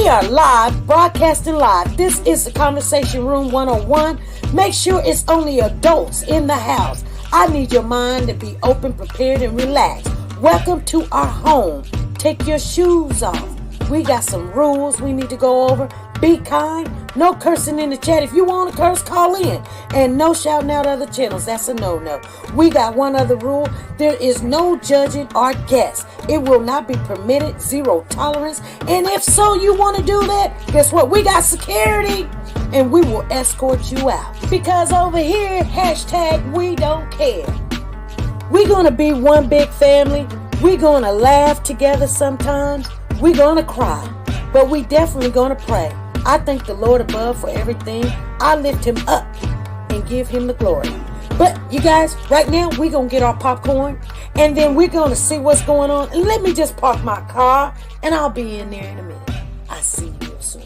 We are live, broadcasting live. This is the Conversation Room 101. Make sure it's only adults in the house. I need your mind to be open, prepared, and relaxed. Welcome to our home. Take your shoes off. We got some rules we need to go over. Be kind. No cursing in the chat. If you want to curse, call in. And no shouting out other channels. That's a no-no. We got one other rule. There is no judging our guests. It will not be permitted. Zero tolerance. And if so, you want to do that, guess what? We got security. And we will escort you out. Because over here, hashtag we don't care. We're going to be one big family. We're going to laugh together sometimes. We're going to cry. But we definitely going to pray. I thank the Lord above for everything. I lift him up and give him the glory. But you guys, right now, we're going to get our popcorn. And then we're going to see what's going on. And let me just park my car. And I'll be in there in a minute. I'll see you real soon.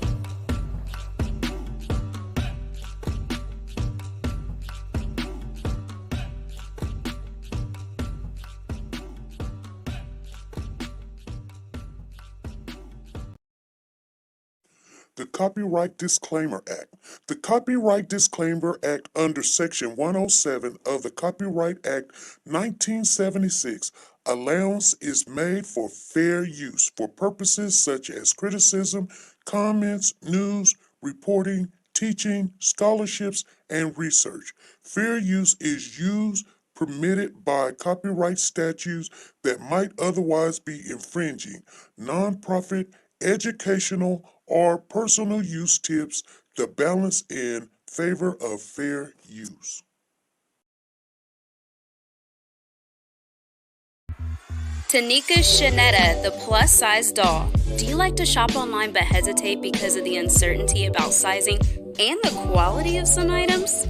The Copyright Disclaimer Act. The Copyright Disclaimer Act under Section 107 of the Copyright Act 1976, allowance is made for fair use for purposes such as criticism, comments, news, reporting, teaching, scholarships, and research. Fair use is used permitted by copyright statutes that might otherwise be infringing. Nonprofit, educational, or personal use tips the balance in favor of fair use. TeNika Shenette, the plus-size doll. Do you like to shop online but hesitate because of the uncertainty about sizing and the quality of some items?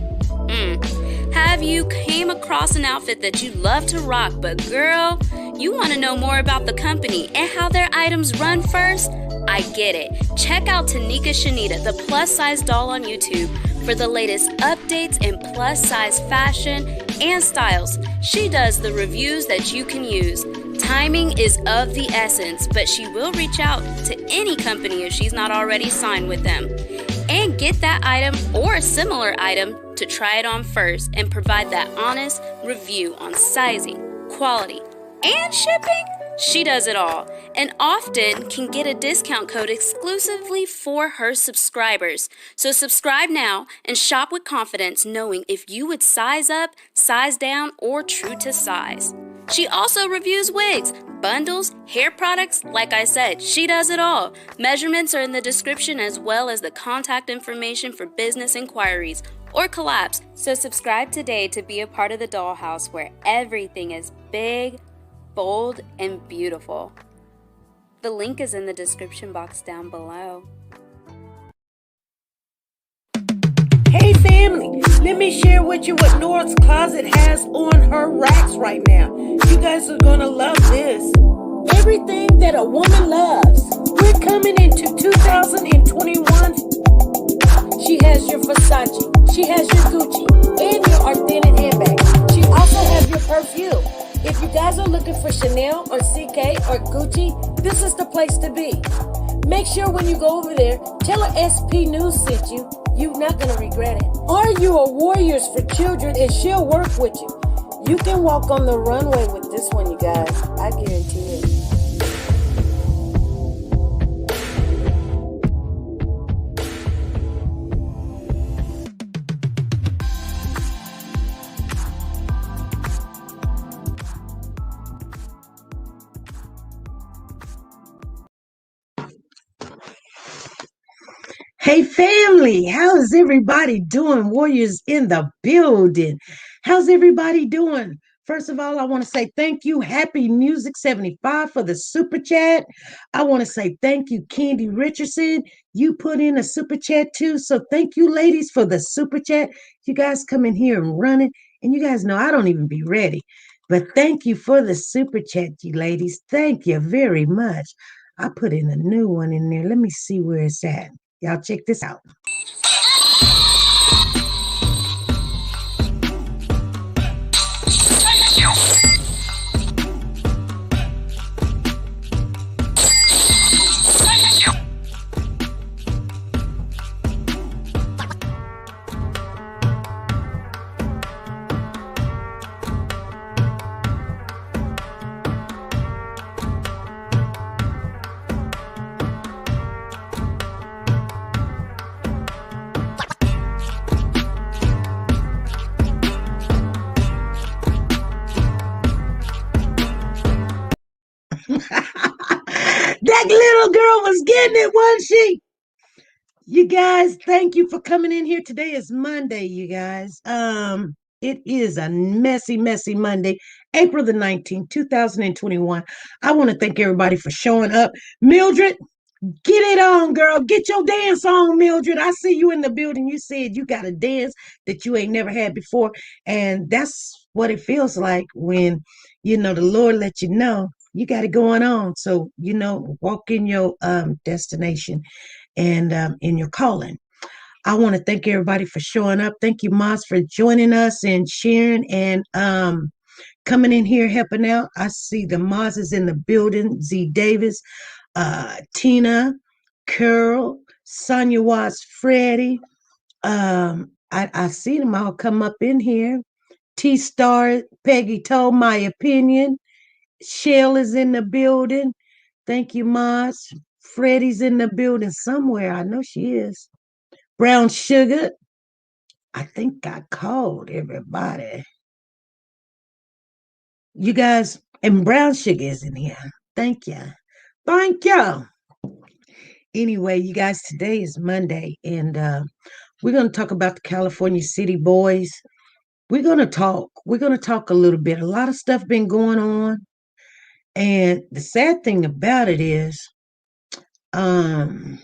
Have you came across an outfit that you love to rock, but girl, you want to know more about the company and how their items run first? I get it. Check out TeNika Shenette, the plus-size doll on YouTube for the latest updates in plus-size fashion and styles. She does the reviews that you can use. Timing is of the essence, but she will reach out to any company if she's not already signed with them. And get that item or a similar item to try it on first and provide that honest review on sizing, quality, and shipping. She does it all and often can get a discount code exclusively for her subscribers. So subscribe now and shop with confidence, knowing if you would size up, size down, or true to size. She also reviews wigs, bundles, hair products. Like I said, she does it all. Measurements are in the description as well as the contact information for business inquiries or collabs. So subscribe today to be a part of the dollhouse where everything is big, bold, and beautiful. The link is in the description box down below. Hey family, let me share with you what Nora's closet has on her racks right now. You guys are gonna love this. Everything that a woman loves. We're coming into 2021. She has your Versace, she has your Gucci, and your authentic handbag. She also has your perfume. If you guys are looking for Chanel or CK or Gucci, this is the place to be. Make sure when you go over there, tell her SP News sent you. You're not going to regret it. Are you a Warriors for Children and she'll work with you? You can walk on the runway with this one, you guys. I guarantee it. Hey family, how's everybody doing? Warriors in the building. How's everybody doing? First of all, I want to say thank you, Happy Music 75 for the super chat. I want to say thank you, Candy Richardson. You put in a super chat too. So thank you, ladies, for the super chat. You guys come in here and run it. And you guys know I don't even be ready. But thank you for the super chat, you ladies. Thank you very much. I put in a new one in there. Let me see where it's at. Y'all check this out. getting it, wasn't she? You guys, thank you for coming in here. Today is Monday, you guys. It is a messy, messy Monday, April the 19th, 2021. I want to thank everybody for showing up. Mildred, get it on, girl. Get your dance on, Mildred. I see you in the building. You said you got a dance that you ain't never had before. And that's what it feels like when, the Lord let you know you got it going on. So, walk in your destination and in your calling. I want to thank everybody for showing up. Thank you, Moss, for joining us and sharing and coming in here helping out. I see the Moss is in the building. Z Davis, Tina, Carol, Sonia Watts, Freddie. I see them all come up in here. T Star, Peggy told my opinion. Shell is in the building. Thank you, Moss. Freddie's in the building somewhere. I know she is. Brown Sugar. I think I called everybody. You guys, and Brown Sugar is in here. Thank you. Thank you. Anyway, you guys, today is Monday, and we're going to talk about the California City Boys. We're going to talk. We're going to talk a little bit. A lot of stuff been going on. And the sad thing about it is, my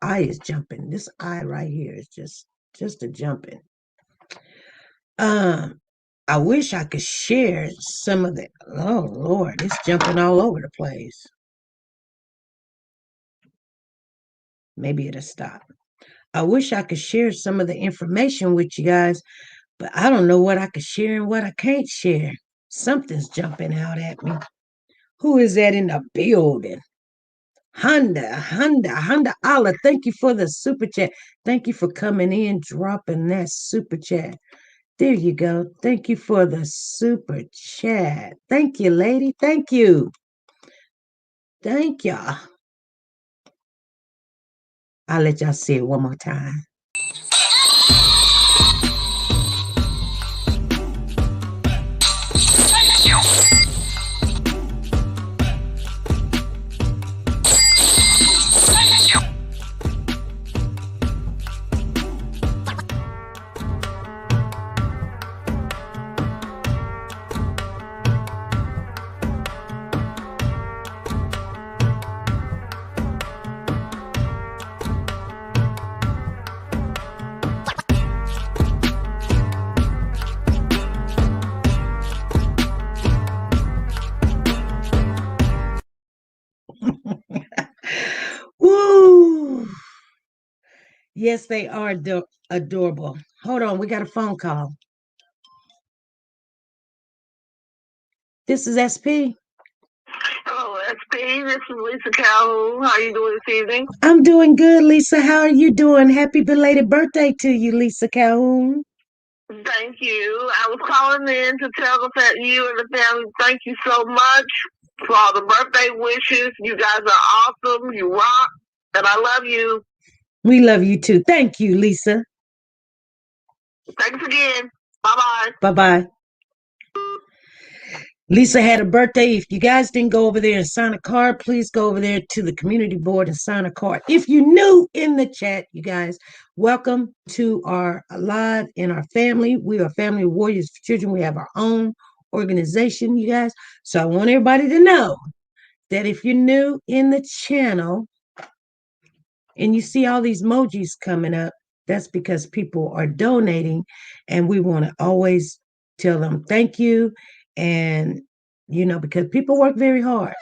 eye is jumping. This eye right here is just a jumping. I wish I could share some of the. Oh Lord, it's jumping all over the place. Maybe it'll stop. I wish I could share some of the information with you guys, but I don't know what I could share and what I can't share. Something's jumping out at me. Who is that in the building? Honda Allah. Thank you for the super chat. Thank you for coming in, dropping that super chat. There you go. Thank you for the super chat. Thank you, lady. Thank you. Thank y'all. I'll let y'all see it one more time. Woo! Yes, they are adorable. Hold on, we got a phone call. This is SP. Hello, SP. This is Lisa Calhoun. How are you doing this evening? I'm doing good, Lisa. How are you doing? Happy belated birthday to you, Lisa Calhoun. Thank you. I was calling in to tell you and the family thank you so much for all the birthday wishes. You guys are awesome. You rock. And I love you. We love you too. Thank you, Lisa. Thanks again. Bye-bye. Bye-bye. Lisa had a birthday. If you guys didn't go over there and sign a card, please go over there to the community board and sign a card. If you new in the chat, you guys, welcome to our live in our family. We are Family Warriors for Children. We have our own organization, you guys. So I want everybody to know that if you're new in the channel and you see all these emojis coming up, that's because people are donating, and we want to always tell them thank you. And, because people work very hard.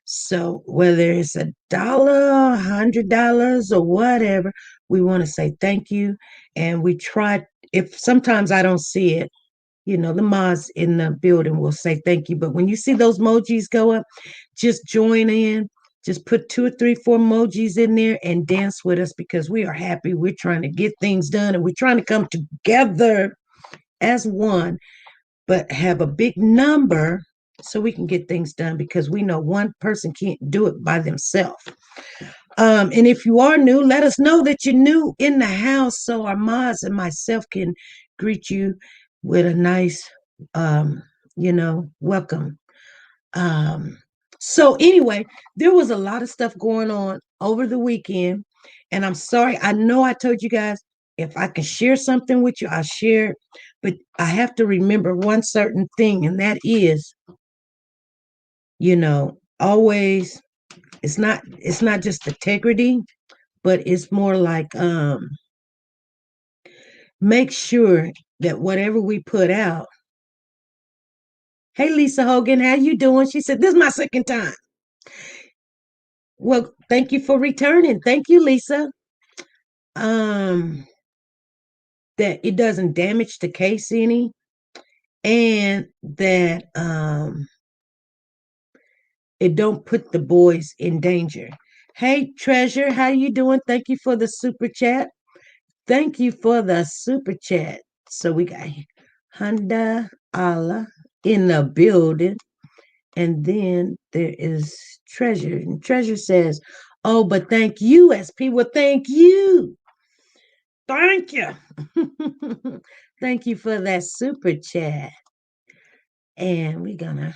So whether it's $1, $100, or whatever, we want to say thank you. And we try, if sometimes I don't see it, the mods in the building will say thank you. But when you see those emojis go up, just join in. Just put 2 or 3, 4 emojis in there and dance with us, because we are happy. We're trying to get things done, and we're trying to come together as one, but have a big number so we can get things done, because we know one person can't do it by themselves. And if you are new, let us know that you're new in the house so our mods and myself can greet you with a nice, welcome. So anyway, there was a lot of stuff going on over the weekend, and I'm sorry. I know I told you guys if I can share something with you, I'll share it. But I have to remember one certain thing, and that is, always it's not just integrity, but it's more like make sure that whatever we put out. Hey Lisa Hogan, how you doing? She said, this is my second time. Well, thank you for returning. Thank you, Lisa. Um, that it doesn't damage the case any, and that it don't put the boys in danger. Hey Treasure, how you doing? Thank you for the super chat. Thank you for the super chat. So we got Honda Allah in the building. And then there is Treasure. And Treasure says, oh, but thank you, SP. Well, thank you. Thank you. Thank you for that super chat. And we're gonna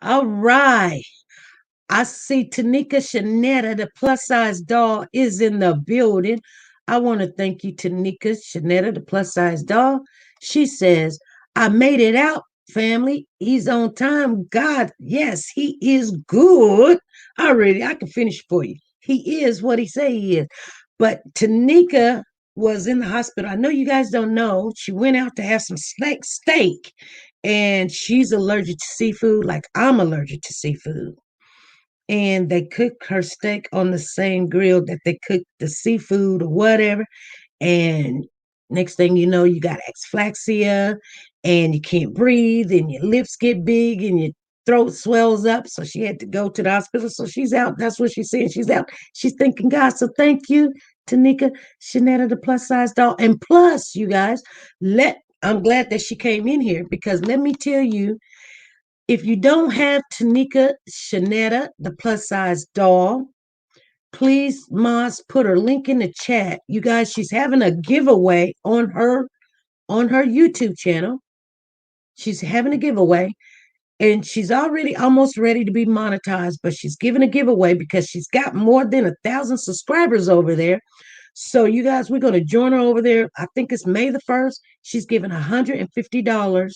all right. I see TeNika Shenette, the plus size doll, is in the building. I want to thank you, TeNika Shenette, the plus size doll. She says, I made it out, family. He's on time. God, yes, he is good. I can finish for you. He is what he say he is. But TeNika was in the hospital. I know you guys don't know. She went out to have some steak, and she's allergic to seafood, like I'm allergic to seafood, and they cook her steak on the same grill that they cook the seafood or whatever. And next thing you know, you got asphyxia and you can't breathe and your lips get big and your throat swells up. So she had to go to the hospital. So she's out. That's what she's saying. She's out. She's thanking God. So thank you, TeNika Shenette, the plus size doll. And plus, you guys, I'm glad that she came in here, because let me tell you, if you don't have TeNika Shenette, the plus size doll, please, Moz, put her link in the chat. You guys, she's having a giveaway on her YouTube channel. She's having a giveaway, and she's already almost ready to be monetized, but she's giving a giveaway because she's got more than 1,000 subscribers over there. So you guys, we're going to join her over there. I think it's May the 1st. She's giving $150.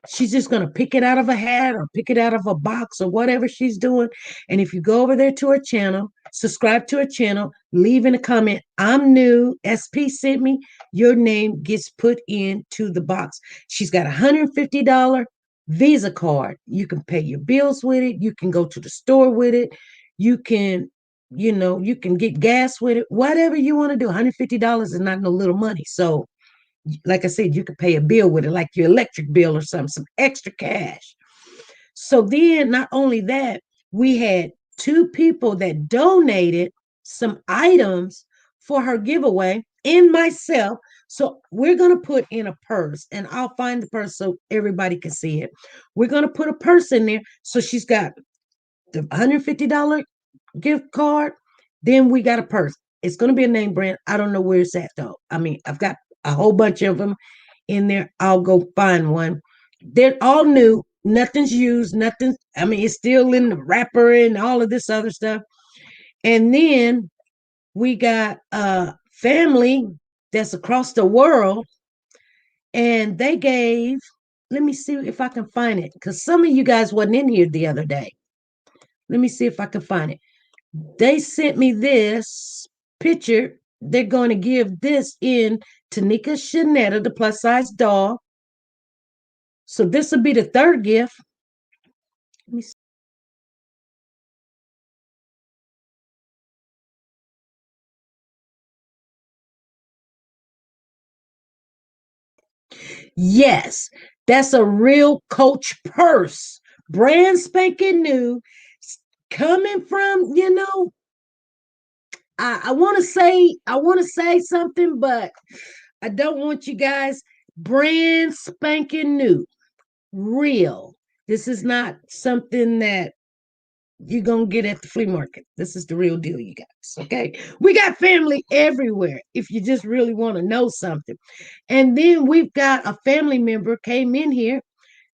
She's just going to pick it out of a hat or pick it out of a box or whatever she's doing. And if you go over there to her channel, subscribe to her channel, leave in a comment, I'm new, SP sent me, your name gets put into the box. She's got $150 Visa card. You can pay your bills with it. You can go to the store with it. You can, you can get gas with it. Whatever you want to do. $150 is not no little money. So like I said, you could pay a bill with it, like your electric bill or something, some extra cash. So then, not only that, we had two people that donated some items for her giveaway, and myself. So we're going to put in a purse, and I'll find the purse so everybody can see it. We're going to put a purse in there. So she's got the $150 gift card. Then we got a purse. It's going to be a name brand. I don't know where it's at, though. I mean, I've got a whole bunch of them in there. I'll go find one. They're all new. Nothing's used. Nothing. I mean, it's still in the wrapper and all of this other stuff. And then we got a family that's across the world, and they gave. Let me see if I can find it, because some of you guys wasn't in here the other day. Let me see if I can find it. They sent me this picture. They're going to give this in TeNika Shenette, the plus size doll. So this will be the third gift. Let me see. Yes, that's a real Coach purse, brand spanking new, coming from, I want to say something, but I don't want you guys brand spanking new, real. This is not something that you're going to get at the flea market. This is the real deal, you guys. Okay. We got family everywhere if you just really want to know something. And then we've got a family member came in here,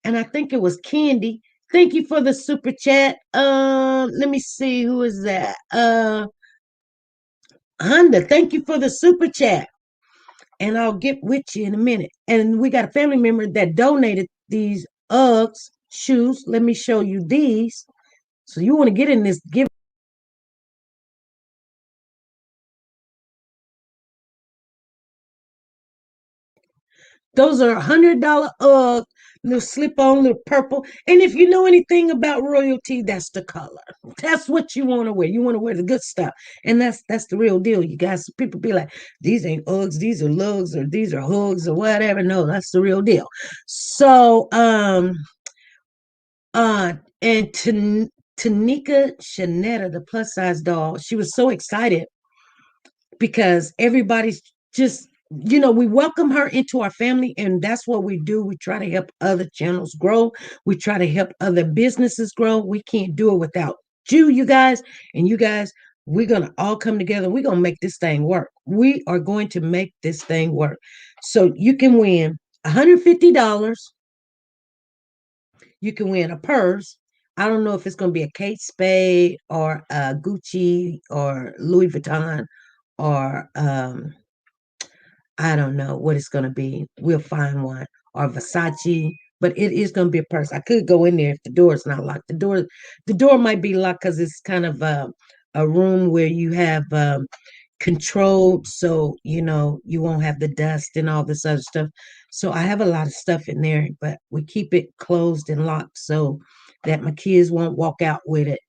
and I think it was Candy. Thank you for the super chat. Let me see, who is that? Honda, thank you for the super chat. And I'll get with you in a minute. And we got a family member that donated these Uggs shoes. Let me show you these. So you want to get in this give. Those are $100 Ugg, little slip on, little purple. And if you know anything about royalty, that's the color. That's what you want to wear. You want to wear the good stuff. And that's the real deal, you guys. People be like, these ain't Uggs, these are lugs, or these are hugs, or whatever. No, that's the real deal. So and TeNika Shenette, the plus size doll, she was so excited because everybody's just, we welcome her into our family, and that's what we do. We try to help other channels grow. We try to help other businesses grow. We can't do it without you guys. And you guys, we're going to all come together. We're going to make this thing work. We are going to make this thing work. So you can win $150. You can win a purse. I don't know if it's going to be a Kate Spade or a Gucci or Louis Vuitton or I don't know what it's going to be. We'll find one, or Versace, but it is going to be a purse. I could go in there if the door is not locked. The door might be locked because it's kind of a room where you have controlled, so you won't have the dust and all this other stuff. So I have a lot of stuff in there, but we keep it closed and locked so that my kids won't walk out with it.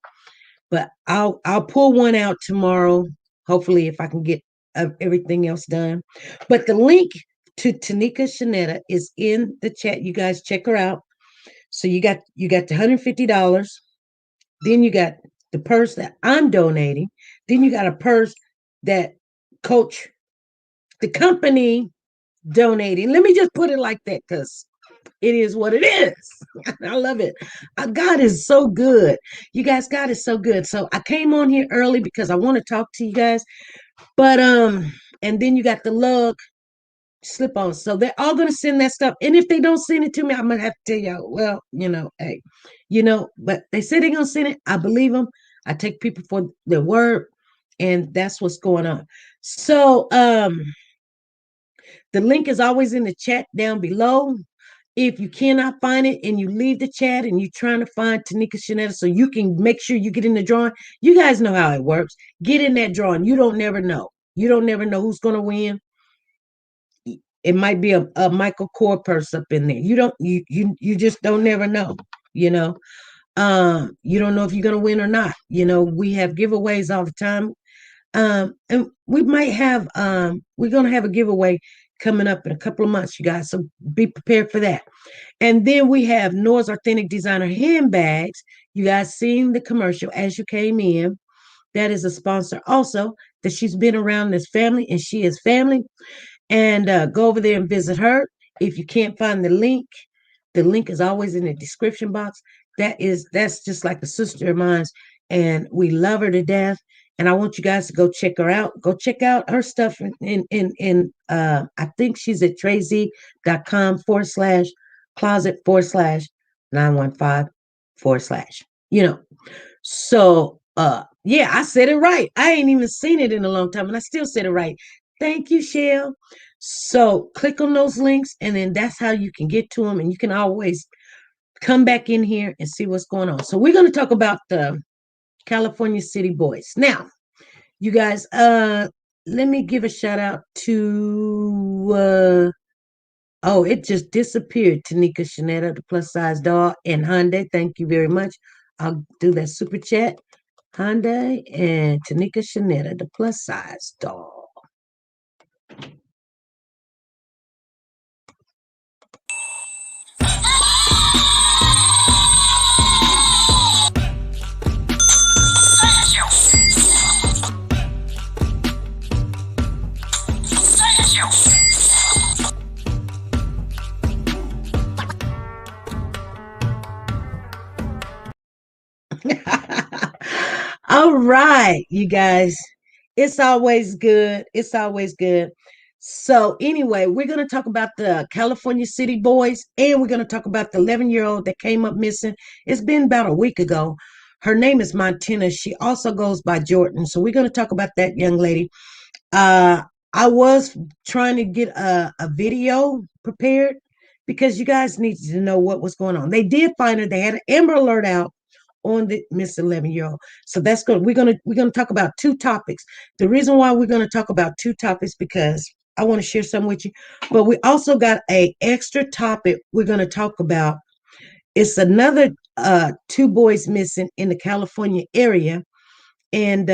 But I'll pull one out tomorrow, hopefully, if I can get everything else done. But the link to TeNika Shenette is in the chat. You guys check her out. So you got the $150. Then you got the purse that I'm donating. Then you got a purse that Coach, the company, donating. Let me just put it like that because it is what it is. I love it. God is so good. You guys, God is so good. So I came on here early because I want to talk to you guys. But and then you got the lug slip on. So they're all gonna send that stuff. And if they don't send it to me, I'm gonna have to tell y'all, well, hey, but they say they're gonna send it. I believe them. I take people for their word, and that's what's going on. So the link is always in the chat down below. If you cannot find it and you leave the chat and you're trying to find TeNika Shenette so you can make sure you get in the drawing, you guys know how it works. Get in that drawing. You don't never know. You don't never know who's going to win. It might be a Michael Kors purse up in there. You just don't never know, you don't know if you're going to win or not. We have giveaways all the time. And we might have, we're going to have a giveaway coming up in a couple of months, you guys. So be prepared for that. And then we have Nora's Authentic Designer handbags. You guys seen the commercial as you came in. That is a sponsor also that she's been around this family, and she is family. And go over there and visit her. If you can't find the link is always in the description box. That's just like a sister of mine, and we love her to death. And I want you guys to go check her out. Go check out her stuff in I think she's at trazy.com/closet/915/. So yeah, I said it right. I ain't even seen it in a long time, and I still said it right. Thank you, Shell. So click on those links, and then that's how you can get to them, and you can always come back in here and see what's going on. So we're going to talk about the California City Boys. Now, you guys, let me give a shout out to it just disappeared. TeNika Shenette, the plus size doll, and Hyundai. Thank you very much. I'll do that super chat. Hyundai and TeNika Shenette, the plus size doll. All right, you guys. It's always good. It's always good. So, anyway, we're going to talk about the California City Boys and we're going to talk about the 11-year-old that came up missing. It's been about a week ago. Her name is Montana. She also goes by Jordan. So, we're going to talk about that young lady. Uh, I was trying to get a video prepared because you guys need to know what was going on. They did find her. They had an Amber Alert out on the Miss 11-year-old. So that's good. We're gonna talk about two topics. The reason why we're gonna talk about two topics because I want to share some with you, but we also got a extra topic we're gonna talk about. It's another two boys missing in the California area, and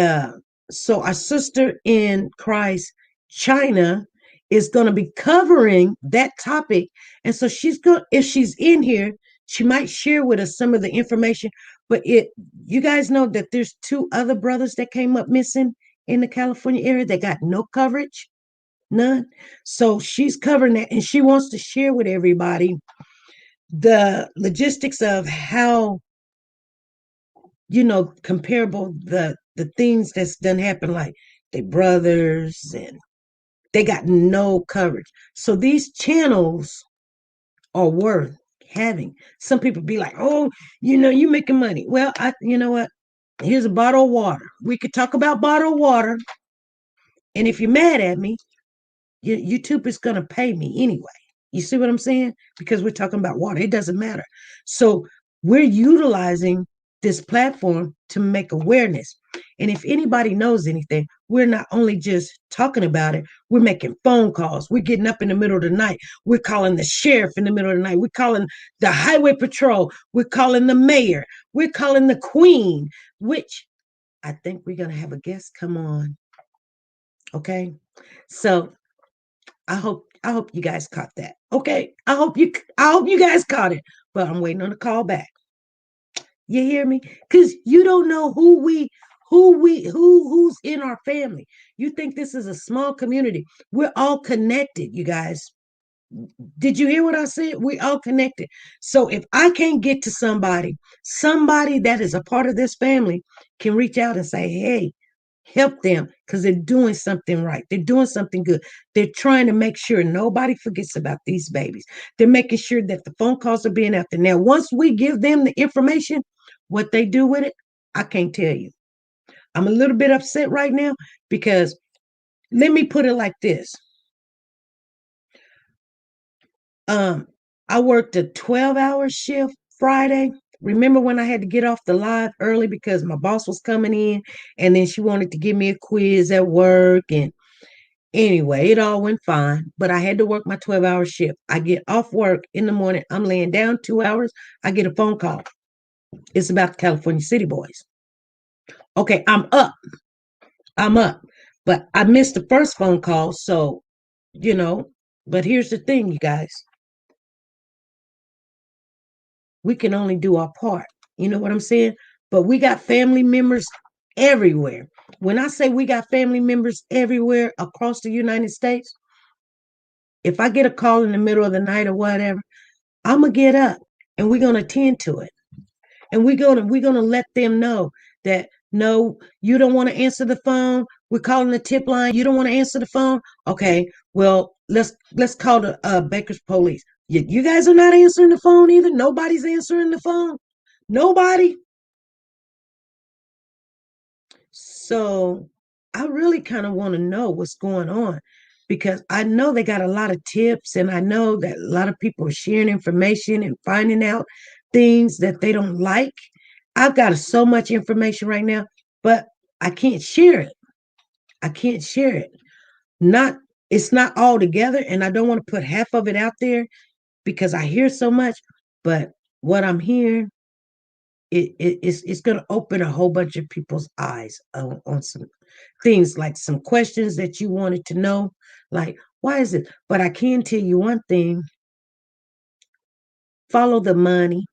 so our sister in Christ, China, is going to be covering that topic. And so she's going, if she's in here, she might share with us some of the information. But you guys know that there's two other brothers that came up missing in the California area. They got no coverage, none. So she's covering that, and she wants to share with everybody the logistics of how comparable the things that's done happen, like they brothers and they got no coverage. So these channels are worth having. Some people be like, oh, you making money. Well, you know what? Here's a bottle of water. We could talk about bottled water. And if you're mad at me, YouTube is going to pay me anyway. You see what I'm saying? Because we're talking about water. It doesn't matter. So we're utilizing this platform to make awareness. And if anybody knows anything, we're not only just talking about it, we're making phone calls. We're getting up in the middle of the night. We're calling the sheriff in the middle of the night. We're calling the highway patrol. We're calling the mayor. We're calling the queen, which I think we're going to have a guest come on. Okay. So I hope you guys caught that. Okay. I hope you guys caught it. But I'm waiting on a call back. You hear me? Because you don't know who's in our family. You think this is a small community. We're all connected, you guys. Did you hear what I said? We're all connected. So if I can't get to somebody that is a part of this family can reach out and say, hey, help them because they're doing something right. They're doing something good. They're trying to make sure nobody forgets about these babies. They're making sure that the phone calls are being after. Now, once we give them the information, what they do with it, I can't tell you. I'm a little bit upset right now because let me put it like this. I worked a 12-hour shift Friday. Remember when I had to get off the live early because my boss was coming in and then she wanted to give me a quiz at work. And anyway, it all went fine, but I had to work my 12-hour shift. I get off work in the morning. I'm laying down 2 hours. I get a phone call. It's about the California City Boys. Okay, I'm up. But I missed the first phone call. So, but here's the thing, you guys. We can only do our part. You know what I'm saying? But we got family members everywhere. When I say we got family members everywhere across the United States, if I get a call in the middle of the night or whatever, I'm gonna get up and we're gonna attend to it. And we're gonna let them know that no, you don't want to answer the phone. We're calling the tip line. You don't want to answer the phone. Okay, well, let's call the Baker's police. You guys are not answering the phone either. Nobody's answering the phone. Nobody. So I really kind of want to know what's going on because I know they got a lot of tips and I know that a lot of people are sharing information and finding out things that they don't like. I've got so much information right now, but I can't share it. I can't share it. Not it's not all together and I don't want to put half of it out there because I hear so much, but what I'm hearing it's going to open a whole bunch of people's eyes on some things, like some questions that you wanted to know, like why is it? But I can tell you one thing: follow the money.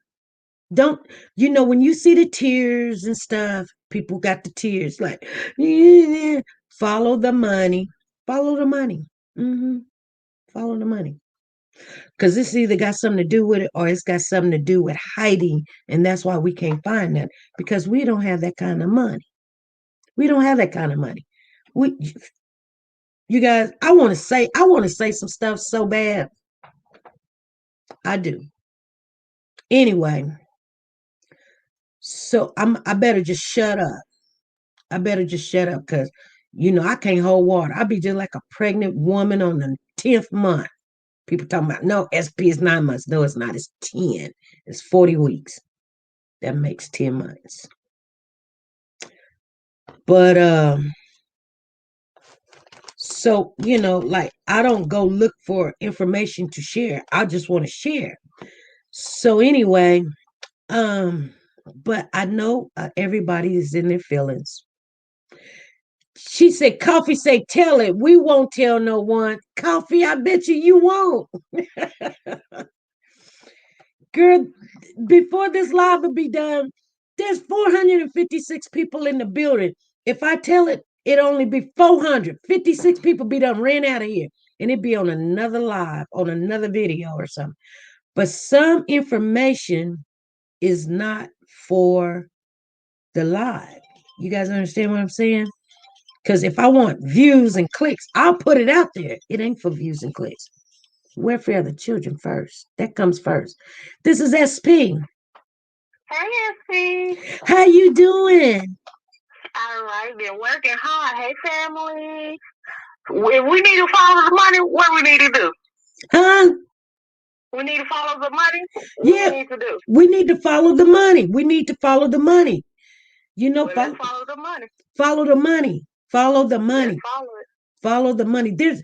Don't when you see the tears and stuff, people got the tears, like yeah, follow the money. Follow the money. Follow the money. Because this either got something to do with it or it's got something to do with hiding. And that's why we can't find that, because we don't have that kind of money. We don't have that kind of money. We, you guys, I want to say some stuff so bad. I do. Anyway, so I better just shut up. I better just shut up because I can't hold water. I'll be just like a pregnant woman on the 10th month. People talking about no, SP is 9 months. No, it's not. It's 10. It's 40 weeks. That makes 10 months. But so like I don't go look for information to share. I just want to share. So anyway, but I know everybody is in their feelings. She said, Coffee say, tell it. We won't tell no one. Coffee, I bet you won't. Girl, before this live will be done, there's 456 people in the building. If I tell it, it only be 456 people be done ran out of here. And it'd be on another live, on another video or something. But some information is not for the live. You guys understand what I'm saying? Because if I want views and clicks, I'll put it out there. It ain't for views and clicks. Welfare of the children first. That comes first. This is SP. Hey, SP. How you doing? All right, been working hard. Hey, family. If we need to follow the money, what we need to do? Huh? We need to follow the money? Yeah. What we need to do? We need to follow the money. We need to follow the money. Let's follow the money. Follow the money. Follow the money. Let's follow it. Follow the money. There's,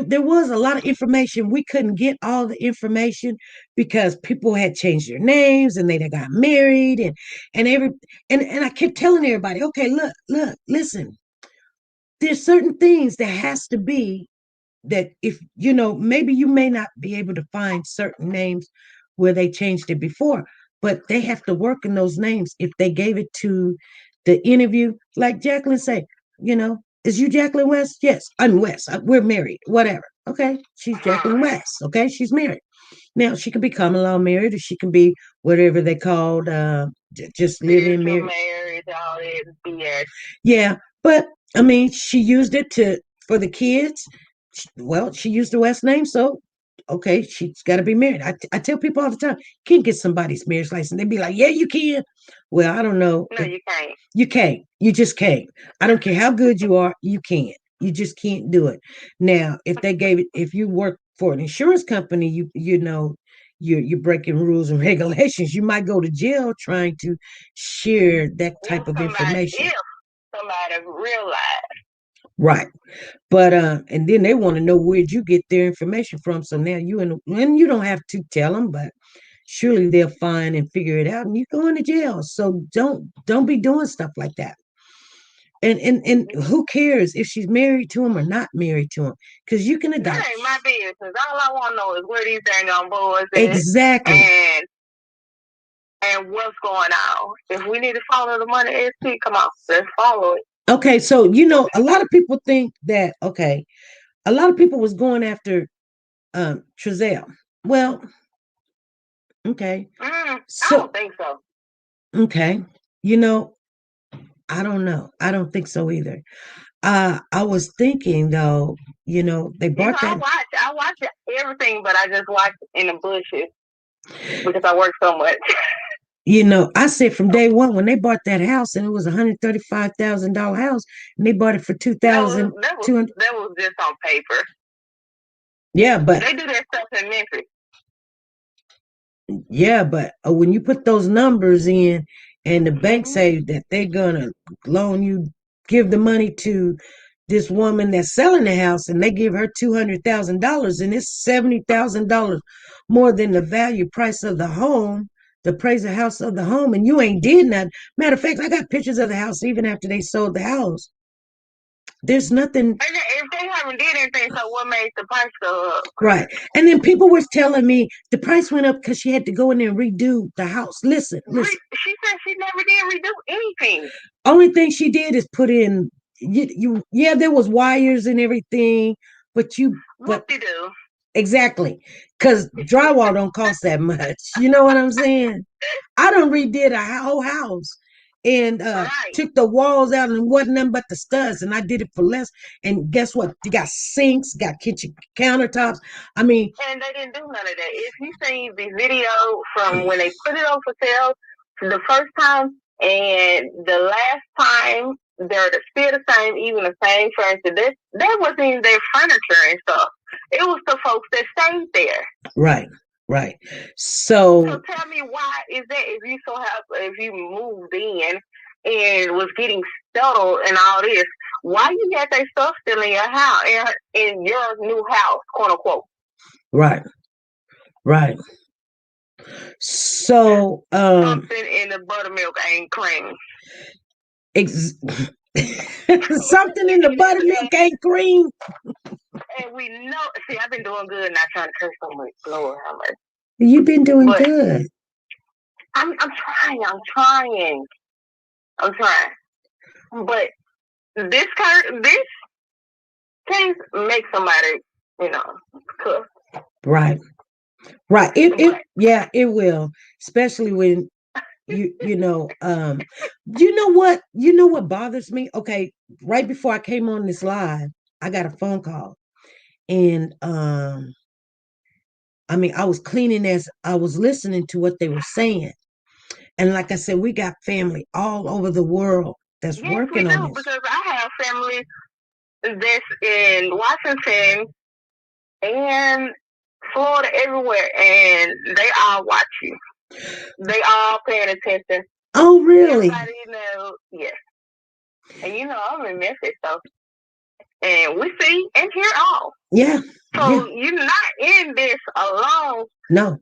there was a lot of information. We couldn't get all the information because people had changed their names and they got married and I kept telling everybody, okay, look, listen. There's certain things that has to be that if maybe you may not be able to find certain names where they changed it before, but they have to work in those names if they gave it to the interview. Like Jacqueline say, is you Jacqueline West? Yes, I'm West. We're married. Whatever. Okay, she's Jacqueline West. Okay, she's married. Now she can be common law married, or she can be whatever they called just living married. All that BS. Yeah, but I mean, she used it for the kids. Well, she used the West name, so okay, she's got to be married. I tell people all the time, can't get somebody's marriage license. They be like, yeah, you can. Well, I don't know. No, you can't. You can't. You just can't. I don't care how good you are. You can't. You just can't do it. Now, if you work for an insurance company, you're breaking rules and regulations. You might go to jail trying to share that type of information. If somebody realized. Right. But and then they want to know where'd you get their information from. So now and you don't have to tell them, but surely they'll find and figure it out and you go into jail. So don't be doing stuff like that. And who cares if she's married to him or not married to him? Because you can adopt. That ain't my business. All I want to know is where these dang on boys at. Exactly. And what's going on. If we need to follow the money, SP, come on, let's follow it. Okay, so a lot of people think that a lot of people was going after Trezelle. Well, okay. I don't think so. Okay. I don't know. I don't think so either. I was thinking though, they brought that. I watch everything, but I just watch in the bushes because I work so much. I said from day one when they bought that house and it was $135,000 house and they bought it for $2,200. That was just on paper. Yeah, but they do that stuff in Memphis. Yeah, but when you put those numbers in and the bank say that they're gonna give the money to this woman that's selling the house and they give her $200,000 and it's $70,000 more than the value price of the home, the appraisal house of the home, and you ain't did nothing. Matter of fact, I got pictures of the house even after they sold the house. There's nothing. If they haven't did anything, so what made the price go up? Right. And then people were telling me the price went up because she had to go in there and redo the house. Listen. She said she never did redo anything. Only thing she did is put in there was wires and everything, but what they do? Exactly. Because drywall don't cost that much. You know what I'm saying? I done redid a whole house and Right. took the walls out and wasn't nothing but the studs, and I did it for less. And guess what? You got sinks, got kitchen countertops. I mean, And they didn't do none of that. If you seen the video from when they put it on for sale the first time and the last time, they're still the same, even the same furniture. That wasn't even their furniture and stuff. It was the folks that stayed there. right, right. So So tell me, why is that? If you moved in and was getting settled and all this, why you got that stuff still in your house, in your new house, quote unquote? right, right. So Something in the buttermilk ain't cream. ex- something in the buttermilk ain't cream. And we know. See, I've been doing good, not trying to curse so much. Lord, how much? You've been doing But good. I'm trying. But this case makes somebody, cuss. Right. Right. It will, especially when you know, you know what bothers me? Okay, right before I came on this live, I got a phone call. And I mean, I was cleaning as I was listening to what they were saying. And like I said, we got family all over the world that's Yes, we working on do, this. because I have family that's in Washington and Florida, everywhere, and they all watch you. They all paying attention. Oh, really? Everybody knows, yes. And I'm in Memphis, so, and we see and hear all. Yeah. So Yeah. you're not in this alone. No.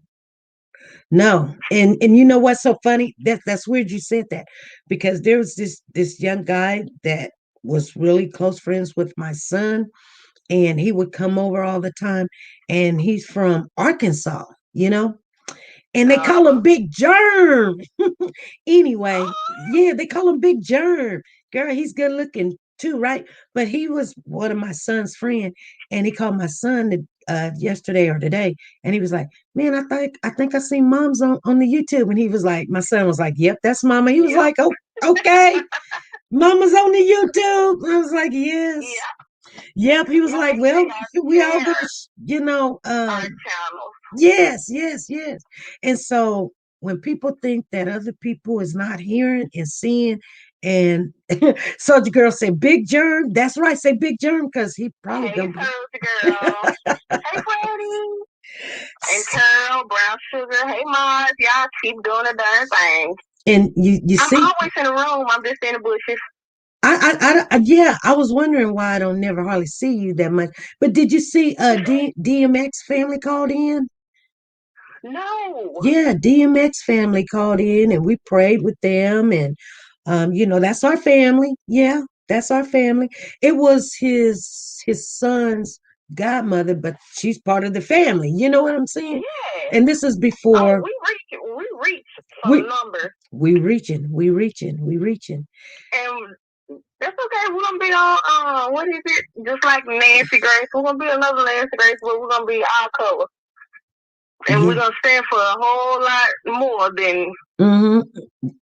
And you know what's so funny? That's weird you said that, because there was this young guy that was really close friends with my son, and he would come over all the time, and he's from Arkansas, and they call him Big Germ. Anyway, yeah, they call him Big Germ. Girl, he's good looking too, right? But he was one of my son's friend, and he called my son yesterday or today, and he was like, "Man, I think I seen Mom's on the YouTube," and he was like, my son was like, "Yep, that's Mama." He was like, "Oh, okay, Mama's on the YouTube." I was like, "Yes." Yep. He was like, "Well, we all gonna, yes, yes, yes." And so when people think that other people is not hearing and seeing, and Soldier Girl said Big Germ, that's right, say Big Germ, because he probably Hey, gonna be. Soldier Girl. Hey, Freddie. And Carol, Brown Sugar. Hey, Mars. Y'all keep doing the darn thing. And you I'm see, always in the room. I'm just in the bushes. yeah, I was wondering why I don't never hardly see you that much. But did you see DMX family called in? No. Yeah, DMX family called in, and we prayed with them, and that's our family. Yeah, that's our family. It was his son's godmother, but she's part of the family. You know what I'm saying? Yeah. And this is before We reach we some numbers. we reaching. And that's okay. We're gonna be on what is it? Just like Nancy Grace. We're gonna be another Nancy Grace, but we're gonna be our color. And we're gonna stand for a whole lot more than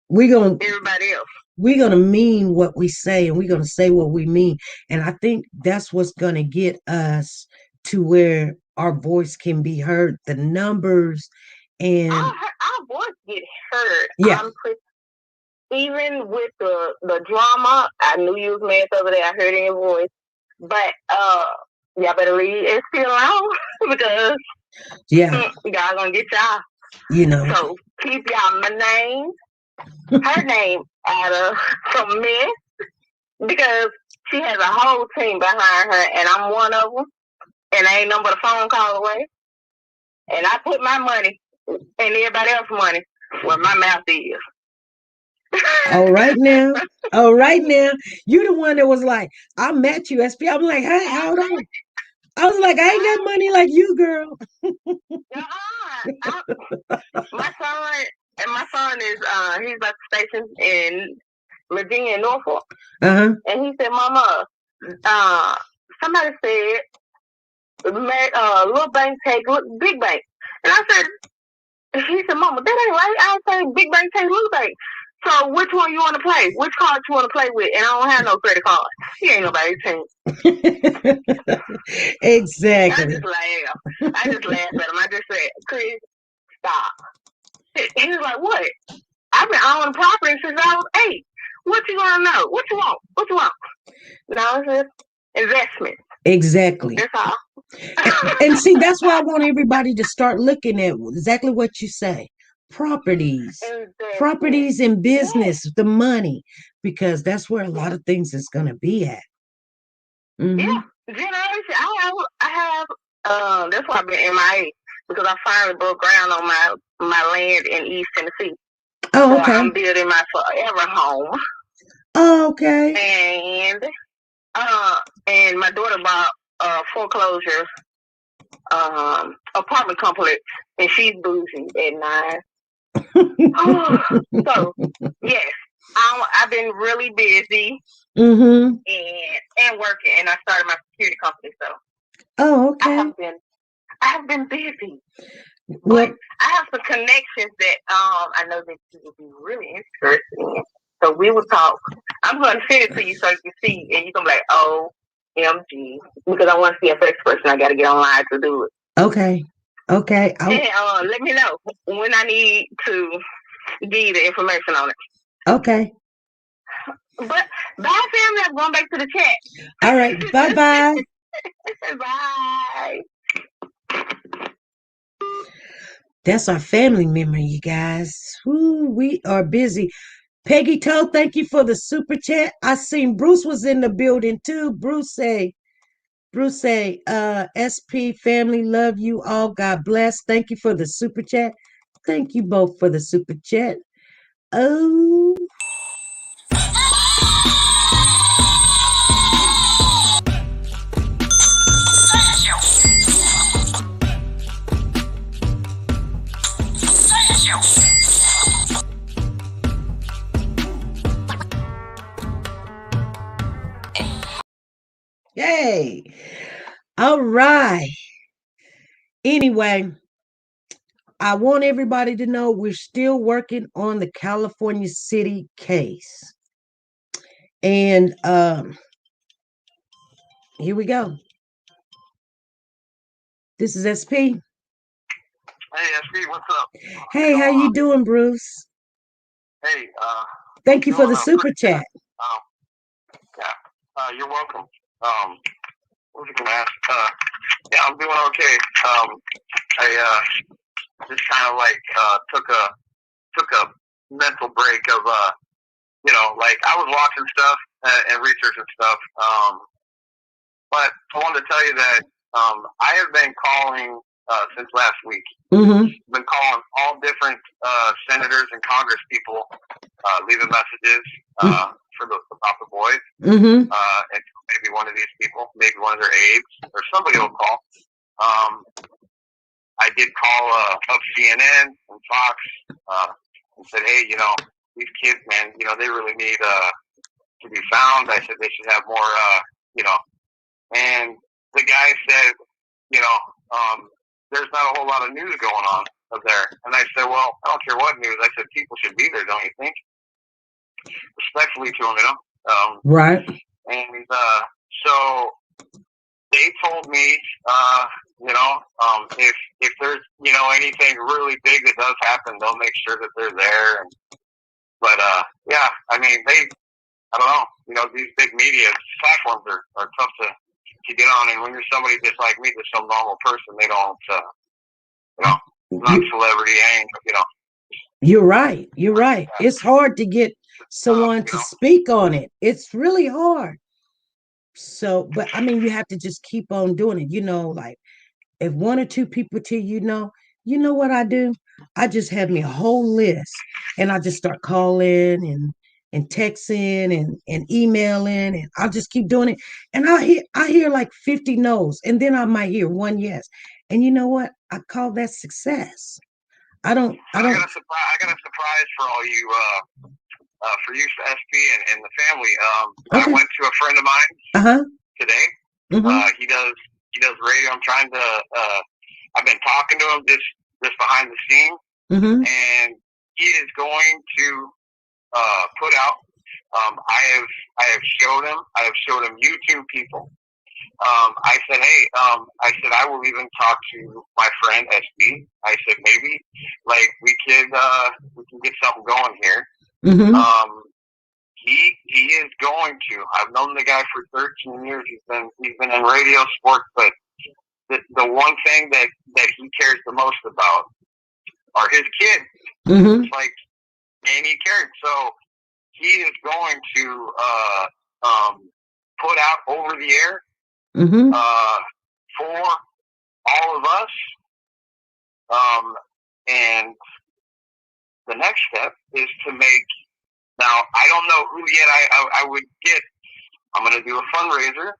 we're gonna everybody else. We're gonna mean what we say, and we're gonna say what we mean. And I think that's what's gonna get us to where our voice can be heard. The numbers and our voice get heard. Yeah. Even with the drama, I knew you was mad over there. I heard it in your voice. But y'all better leave it still alone because y'all gonna get y'all. So keep y'all her name out of some mess, because she has a whole team behind her, and I'm one of them. And I ain't nothing but a phone call away. And I put my money and everybody else's money where my mouth is. All right now. You the one that was like, I met you, SP. I'm like, hey, hold on. I was like, I ain't got money like you, girl. My son is he's at the station in Virginia and Norfolk. And he said, Mama, somebody said little bank take big bank. And I said, he said, Mama, that ain't right. I say big bank take little bank. So which one you want to play? Which card you want to play with? And I don't have no credit card. He ain't nobody's team. Exactly. I just laughed at him. I just said, Chris, stop. He was like, what? I've been owning property since I was 8. What you want to know? What you want? What you want? No, it's investment. Exactly. That's all. And see, that's why I want everybody to start looking at exactly what you say. Properties. Properties and business, the money, because that's where a lot of things is going to be at. Mm-hmm. Yeah. Generation, I have that's why I've been MIA, because I finally broke ground on my land in East Tennessee. Oh, okay. So I'm building my forever home. Oh, okay. And my daughter bought a foreclosure apartment complex, and she's bougie at 9. So yes, I've been really busy. Mm-hmm. And working, and I started my security company. So okay. I have been busy. Well, but I have some connections that I know that you would be really interested in. So we will talk. I'm going to send it to you so you can see, and you can be like, OMG, because I want to see a first person. I got to get online to do it. Okay. And let me know when I need to give you the information on it. Okay. But bye, family. I'm going back to the chat. All right. Bye-bye. Bye. That's our family member, you guys. Ooh, we are busy. Peggy Toe, thank you for the super chat. I seen Bruce was in the building too. Bruce say, SP family, love you all. God bless. Thank you for the super chat. Thank you both for the super chat. Oh. Yay. All right. Anyway, I want everybody to know we're still working on the California City case. And here we go. This is SP. Hey, SP, what's up? Hey, how you doing, Bruce? Hey, thank you for the super chat. You're welcome. What was I gonna ask? Yeah, I'm doing okay. I just kind of like took a mental break of like I was watching stuff and researching stuff. But I wanted to tell you that I have been calling since last week. Mm-hmm. Been calling all different senators and Congress people, leaving messages for about the boys. Mm-hmm. And maybe one of these people, maybe one of their aides, or somebody will call. I did call up CNN and Fox and said, hey, these kids, man, they really need to be found. I said they should have more, and the guy said, there's not a whole lot of news going on up there. And I said, well, I don't care what news. I said, people should be there, don't you think? Respectfully to them, right. And so they told me, if there's, anything really big that does happen, they'll make sure that they're there. But yeah, I mean, I don't know, these big media platforms are tough to get on. And when you're somebody just like me, just some normal person, they don't, not celebrity, You're right. It's hard to get someone to speak on it. It's really hard. So, but I mean, you have to just keep on doing it. Like if one or two people tell you know what I do? I just have me a whole list and I just start calling and texting and emailing, and I'll just keep doing it. And I hear like 50 no's, and then I might hear one yes. And you know what? I call that success. I got a surprise for all you, for you, SP, and the family. Okay. I went to a friend of mine today. Mm-hmm. He does He does radio. I've been talking to him just behind the scenes, and he is going to put out. I have showed him YouTube people. I said, hey, I will even talk to my friend SB. I said, maybe like we can get something going here. He is going to. I've known the guy for 13 years. He's been in radio sports, but the one thing that he cares the most about are his kids. It's like, and he cared. So he is going to put out over the air for all of us. And the next step is to make. Now, I don't know who yet I would get. I'm going to do a fundraiser.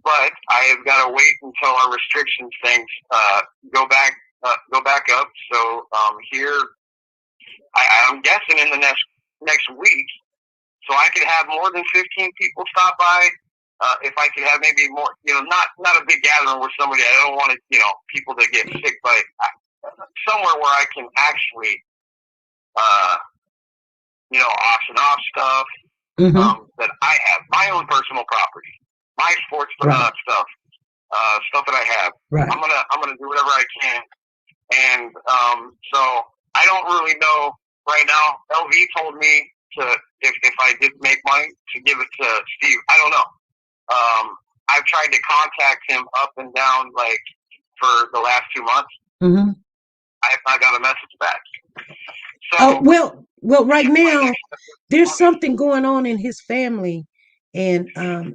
But I have got to wait until our restrictions things go back up. So here, I'm guessing in the next week, so I could have more than 15 people stop by. If I could have maybe more, not a big gathering with somebody. I don't want to, people to get sick, but somewhere where I can actually, auction off stuff that I have, my own personal property, my sports stuff that I have. Right. I'm gonna do whatever I can, and so I don't really know right now. LV told me to if I did make money to give it to Steve. I don't know. I've tried to contact him up and down like for the last 2 months. I have not got a message back. So, well, right now there's something going on in his family, and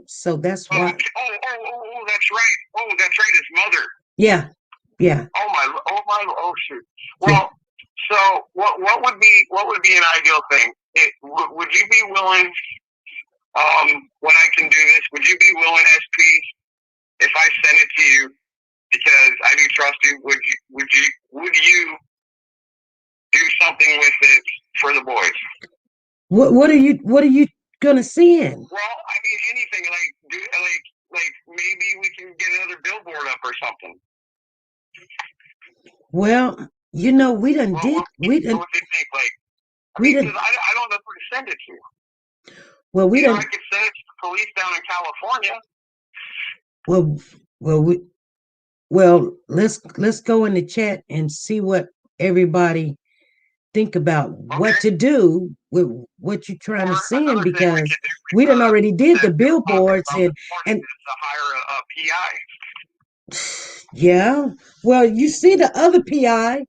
so that's why. Oh, that's right. Oh, that's right. His mother. Yeah. Oh shoot. Well, so what would be an ideal thing? Would you be willing? When I can do this, would you be willing, SP, if I send it to you, because I do trust you? Would you do something with it for the boys? What are you gonna send? Well, I mean anything, like maybe we can get another billboard up or something. Well, we done what would you think? Because I don't know who to send it to. Well, I could send it to the police down in California. Well, let's go in the chat and see what everybody think about what to do with what you're trying to send, because we done already did the billboards and to hire a PI. Yeah. Well, you see the other PI,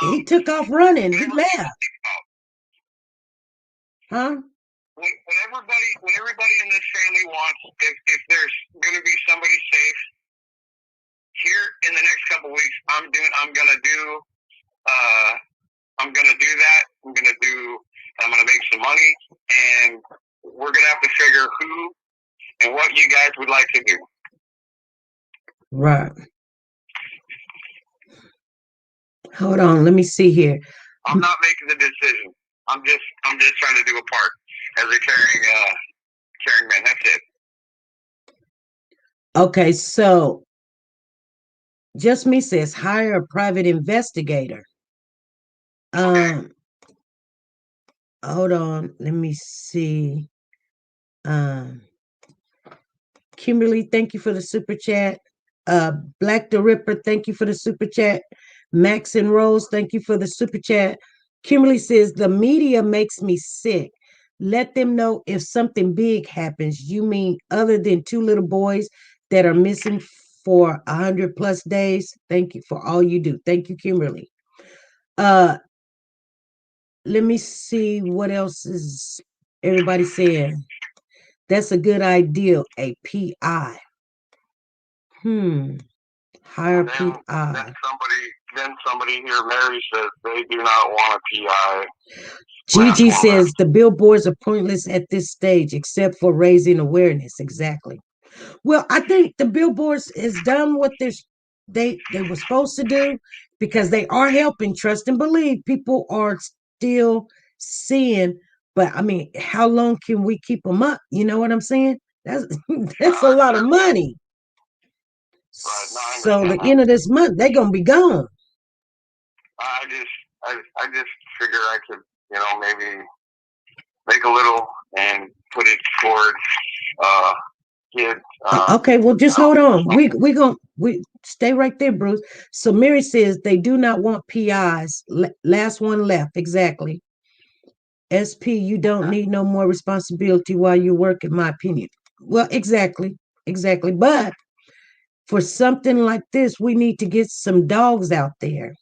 he took off running. He left. Huh? What everybody in this family wants, if there's going to be somebody safe here in the next couple of weeks, I'm gonna do that. I'm gonna make some money, and we're gonna have to figure who and what you guys would like to do. Right. Hold on, let me see here. I'm not making the decision. I'm just trying to do a part as a caring man. That's it. Okay, so Just Me says hire a private investigator. Hold on, let me see. Kimberly, thank you for the super chat. Black the Ripper, thank you for the super chat. Max and Rose, thank you for the super chat. Kimberly says the media makes me sick. Let them know if something big happens. You mean other than 2 little boys that are missing for 100+ days? Thank you for all you do. Thank you, Kimberly. Let me see what else is everybody saying. That's a good idea. A PI. Hire PI. Then somebody here, Mary, says they do not want a PI. Gigi says the billboards are pointless at this stage, except for raising awareness. Exactly. Well, I think the billboards has done what they were supposed to do, because they are helping. Trust and believe. People are still seeing, but I mean, how long can we keep them up? You know what I'm saying? That's that's a lot of money. Right. No, I So understand the end of this month, they're gonna be gone. I just figure I could, maybe make a little and put it towards kids. Okay, well, just hold on. We stay right there, Bruce. So Mary says they do not want PIs. Last one left, exactly. SP, you don't need no more responsibility while you work, in my opinion. Well, exactly, exactly. But for something like this, we need to get some dogs out there.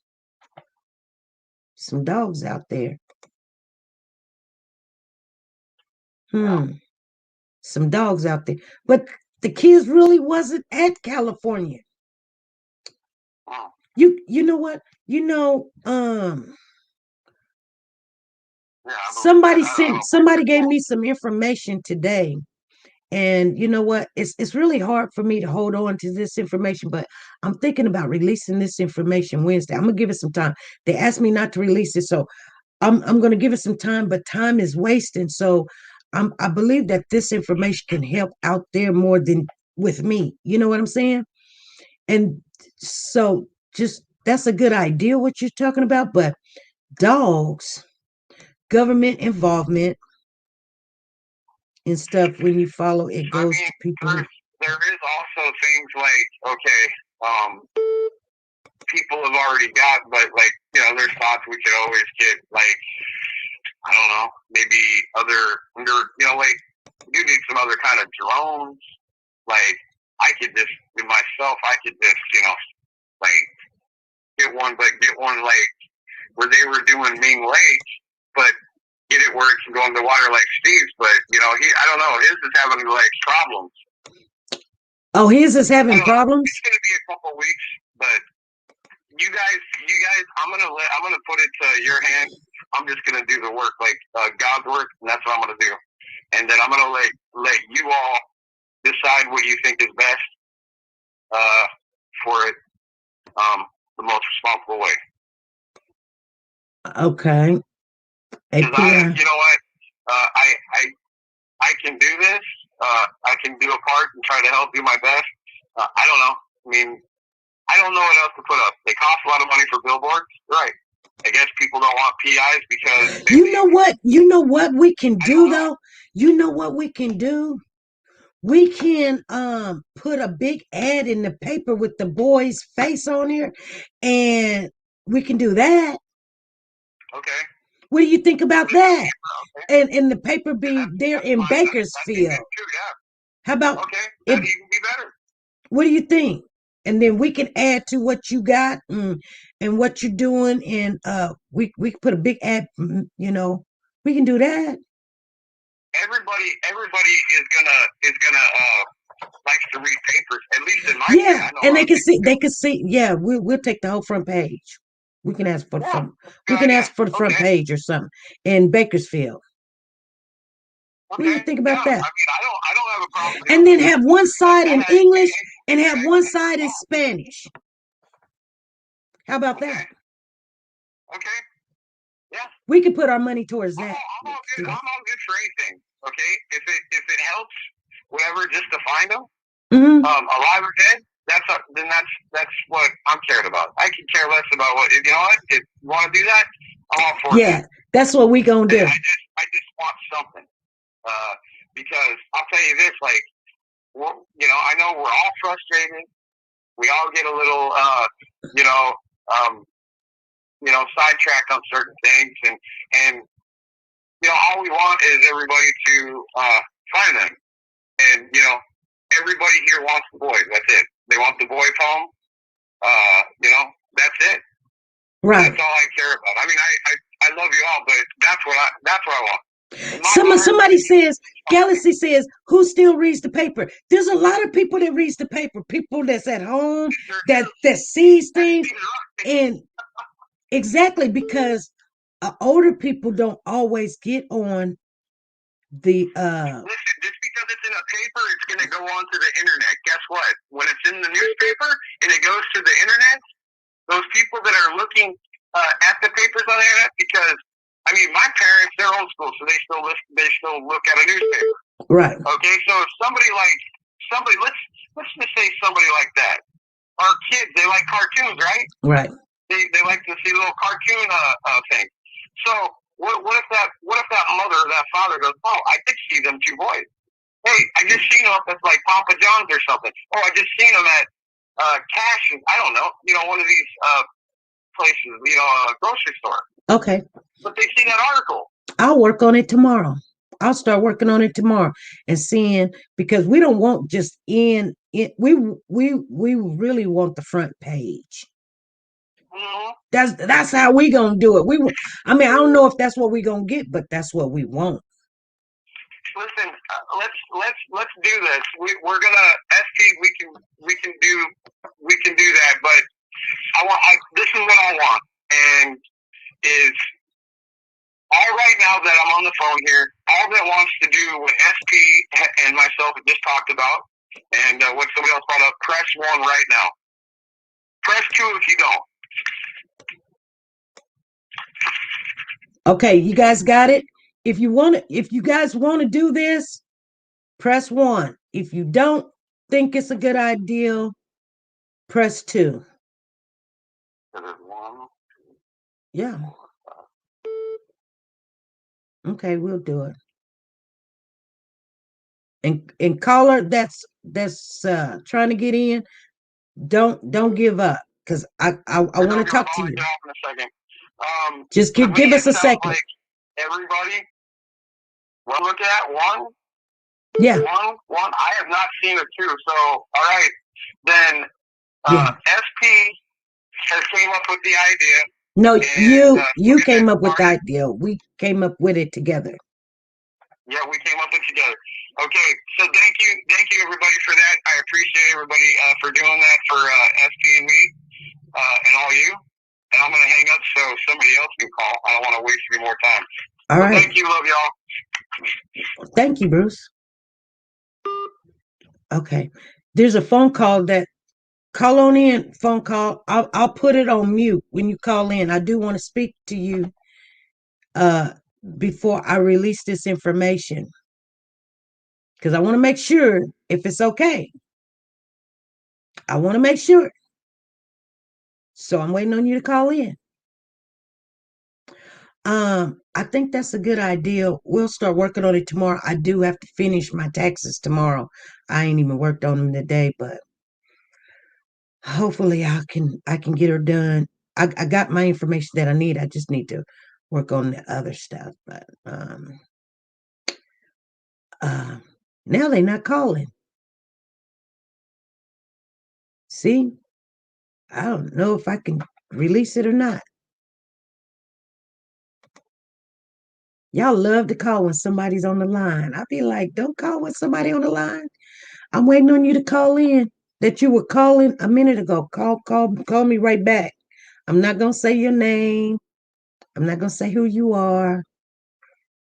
Some dogs out there. Some dogs out there. But the kids really wasn't at California. You know what? Somebody gave me some information today. And you know what? It's really hard for me to hold on to this information, but I'm thinking about releasing this information Wednesday. I'm gonna give it some time. They asked me not to release it, so I'm gonna give it some time, but time is wasting. So I believe that this information can help out there more than with me. You know what I'm saying? And so just that's a good idea what you're talking about, but dogs, government involvement and stuff, when you follow it goes to people. There is also things like, people have already got, but there's thoughts we could always get, like, I don't know, maybe you need some other kind of drones. Like, I could just get one like where they were doing Ming Lake, but get it where it can go in the water like Steve's. But I don't know, his is having like problems. Oh, his is having problems. It's gonna be a couple weeks, but you guys, I'm gonna put it to your hand. I'm just gonna do the work, like God's work, and that's what I'm gonna do. And then I'm gonna let you all decide what you think is best for it, the most responsible way. Okay. Because you know what, I can do this. I can do a part and try to help do my best. I don't know. I mean, I don't know what else to put up. They cost a lot of money for billboards, right? I guess people don't want PIs because you know what we can do though. You know what we can do. We can put a big ad in the paper with the boy's face on here, and we can do that. Okay. What do you think about that? Okay. And the paper be there in Bakersfield. How about that'd even be better. What do you think? And then we can add to what you got and what you're doing, and we can put a big ad. We can do that. Everybody is gonna likes to read papers, at least in my and they can see. Yeah, we'll take the whole front page. We can ask for the front. We can ask for the front page or something in Bakersfield. What do you think about that? I mean, I don't have a problem. And then have one side in English and have one side in Spanish. How about that? Okay. Yeah. We can put our money towards that. I'm all good for anything. Okay. If it helps, whatever, just to find them, alive or dead, that's what I'm cared about. I can care less about what, you know what, if you want to do that, I'm all for it. Yeah, that's what we gonna do. I just want something. Because I'll tell you this, like, I know we're all frustrated. We all get a little, sidetracked on certain things, and all we want is everybody to find them. And everybody here wants the boys. That's it. They want the boys home. That's it. Right. That's all I care about. I mean, I love you all, but that's what I want. Somebody says, Galaxy says, who still reads the paper? There's a lot of people that reads the paper. People that's at home, that sees things. And exactly, because older people don't always get on the Listen, just because it's in a paper, it's going to go onto the internet. Guess what? When it's in the newspaper and it goes to the internet, those people that are looking at the papers on the internet, because I mean, my parents, they're old school, so they still look at a newspaper. Right. Okay, so if somebody, let's just say somebody like that. Our kids, they like cartoons, right? Right. They like to see little cartoon things. So what if that mother or that father goes, oh, I did see them two boys. Hey, I just seen them at like Papa John's or something. Oh, I just seen them at Cash. I don't know, one of these places, grocery store. Okay. But they see that article. I'll work on it tomorrow. I'll start working on it tomorrow and seeing, because we don't want just in it. We really want the front page. Mm-hmm. That's how we gonna do it. I don't know if that's what we gonna get, but that's what we want. Listen, let's do this. We're gonna SP. We can do that. But this is what I want, and is all right now that I'm on the phone here. All that wants to do what SP and myself have just talked about, and what somebody else brought up. Press 1 right now. Press 2 if you don't. Okay, you guys got it. If you guys want to do this, press 1. If you don't think it's a good idea, press 2. Yeah. Okay, we'll do it. And caller that's trying to get in, don't give up, because I want to talk to you. In a second. Just give us a second. Like everybody, look at 1. Yeah. 1. I have not seen a 2. So all right, then SP has came up with the idea. No, you came up with the idea. We came up with it together. Yeah, we came up with it together. Okay, so thank you everybody for that. I appreciate everybody for doing that for SP and me and all you. And I'm gonna hang up so somebody else can call. I don't want to waste any more time. All right. Thank you, love y'all. Thank you, Bruce. Okay, there's a phone call that. Call on in, phone call. I'll put it on mute when you call in. I do want to speak to you before I release this information, because I want to make sure if it's okay. I want to make sure. So I'm waiting on you to call in. I think that's a good idea. We'll start working on it tomorrow. I do have to finish my taxes tomorrow. I ain't even worked on them today, but hopefully I can get her done. I got my information that I need. I just need to work on the other stuff. But now they're not calling. See, I don't know if I can release it or not. Y'all love to call when somebody's on the line. I'll be like, don't call when somebody on the line. I'm waiting on you to call in. That you were calling a minute ago. Call me right back. I'm not gonna say your name. I'm not gonna say who you are.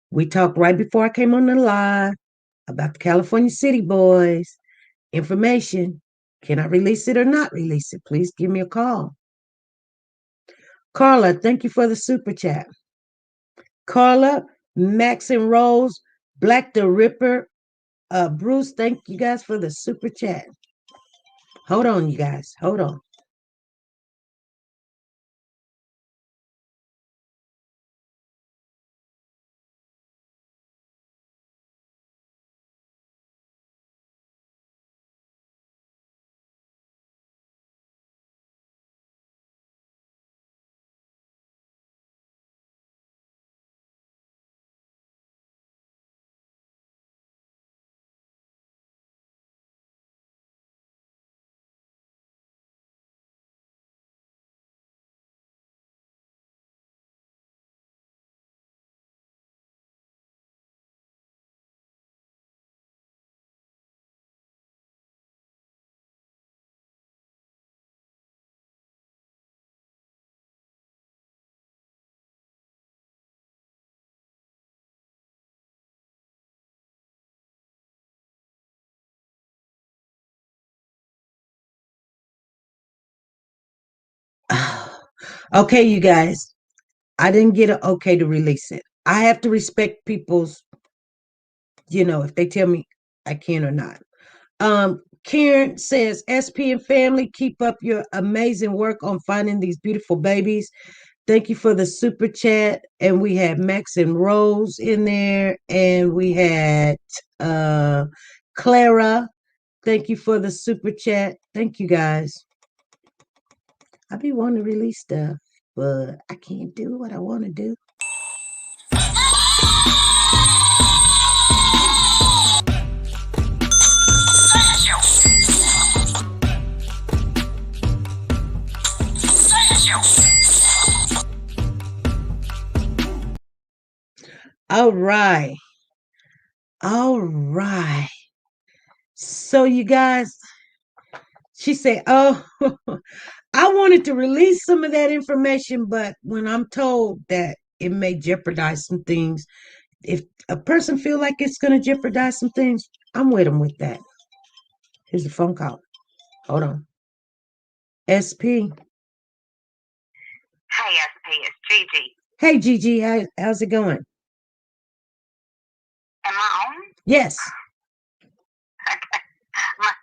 We talked right before I came on the live about the California City Boys. Information. Can I release it or not release it? Please give me a call. Carla, thank you for the super chat. Carla, Max and Rose, Black the Ripper, Bruce, thank you guys for the super chat. Hold on, you guys. Hold on. Okay, you guys. I didn't get an okay to release it. I have to respect people's if they tell me I can or not. Karen says, SP and family, keep up your amazing work on finding these beautiful babies. Thank you for the super chat. And we had Max and Rose in there. And we had Clara. Thank you for the super chat. Thank you guys. I be wanting to release stuff, but I can't do what I want to do. All right. So you guys, she said, oh, I wanted to release some of that information, but when I'm told that it may jeopardize some things, if a person feel like it's going to jeopardize some things, I'm with them with that. Here's a phone call. Hold on. SP. Hey, SP, it's Gigi. Hey, Gigi, how's it going? Am I on? Yes.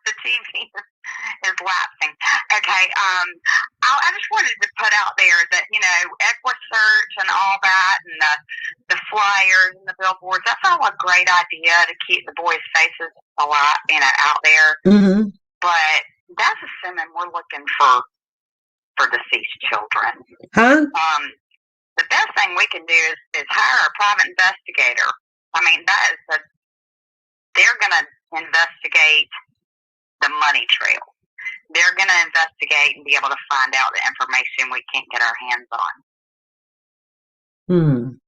The TV is lapsing. Okay, I just wanted to put out there that, EquiSearch and all that, and the flyers and the billboards, that's all a great idea to keep the boys' faces alive, out there. Mm-hmm. But that's assuming we're looking for deceased children. Huh? The best thing we can do is hire a private investigator. I mean, they're going to investigate the money trail. They're going to investigate and be able to find out the information we can't get our hands on.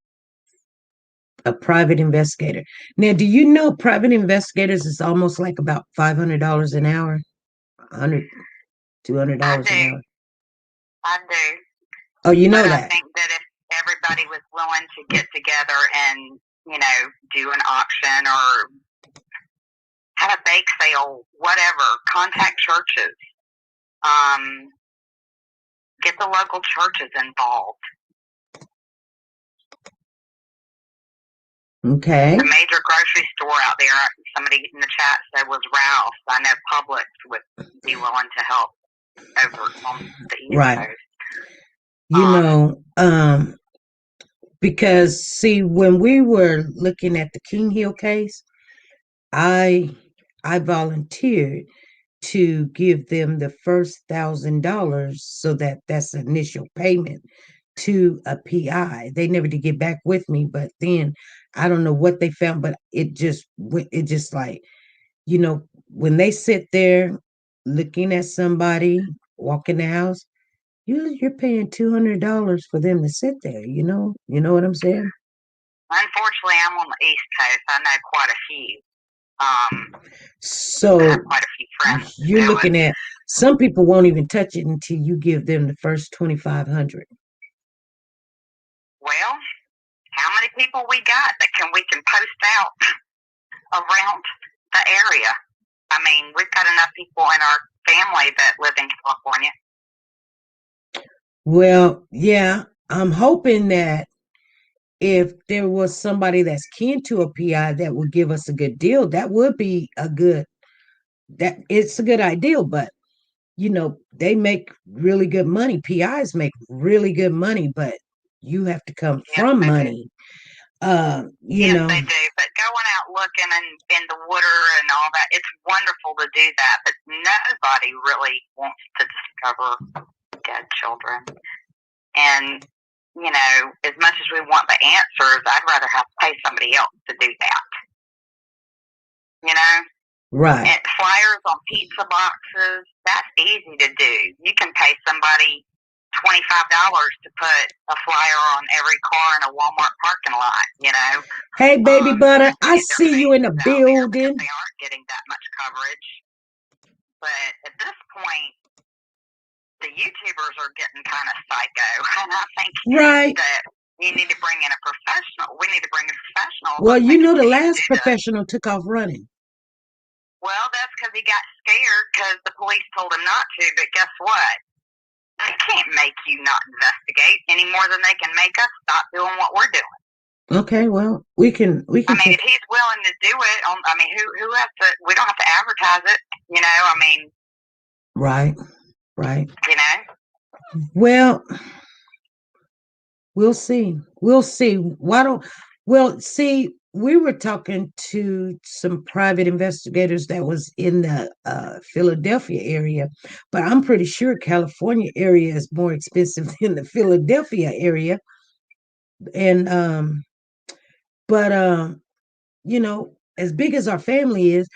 A private investigator. Now, do you know private investigators is almost like about $500 an hour? $100, $200 an hour? I do. Oh, you know but that. I think that if everybody was willing to get together and, do an auction or have a bake sale, whatever, contact churches, get the local churches involved. Okay. The major grocery store out there, somebody in the chat said was Ralph's. I know Publix would be willing to help over on the East Right. Coast. Because see, when we were looking at the King Hill case, I volunteered to give them the first $1,000 so that's initial payment to a PI. They never did get back with me, but then I don't know what they found, but it just like, when they sit there looking at somebody walk in the house, you're paying $200 for them to sit there. You know what I'm saying? Unfortunately, I'm on the East Coast. I know quite a few. So I have quite a few friends. You're looking at some people won't even touch it until you give them the first $2,500. Well, how many people we got that we can post out around the area? I mean, we've got enough people in our family that live in California. Well, yeah, I'm hoping that if there was somebody that's kin to a PI that would give us a good deal, that would be it's a good idea, but they make really good money. PIs make really good money, but you have to come from money. Yes, they do. But going out looking in the water and all that, it's wonderful to do that, but nobody really wants to discover dead children. And, as much as we want the answers, I'd rather have to pay somebody else to do that. Right. And flyers on pizza boxes, that's easy to do. You can pay somebody $25 to put a flyer on every car in a Walmart parking lot, Hey, baby butter, I see you in the building. They aren't getting that much coverage. But at this point, the YouTubers are getting kind of psycho. And I think that you need to bring in a professional. We need to bring in a professional. Well, the last professional took off running. Well, that's because he got scared because the police told him not to. But guess what? They can't make you not investigate any more than they can make us stop doing what we're doing. Okay, well, we can. I mean, if he's willing to do it. Who has to? We don't have to advertise it. Right. Well, we'll see. See, we were talking to some private investigators that was in the Philadelphia area, but I'm pretty sure California area is more expensive than the Philadelphia area. And as big as our family is,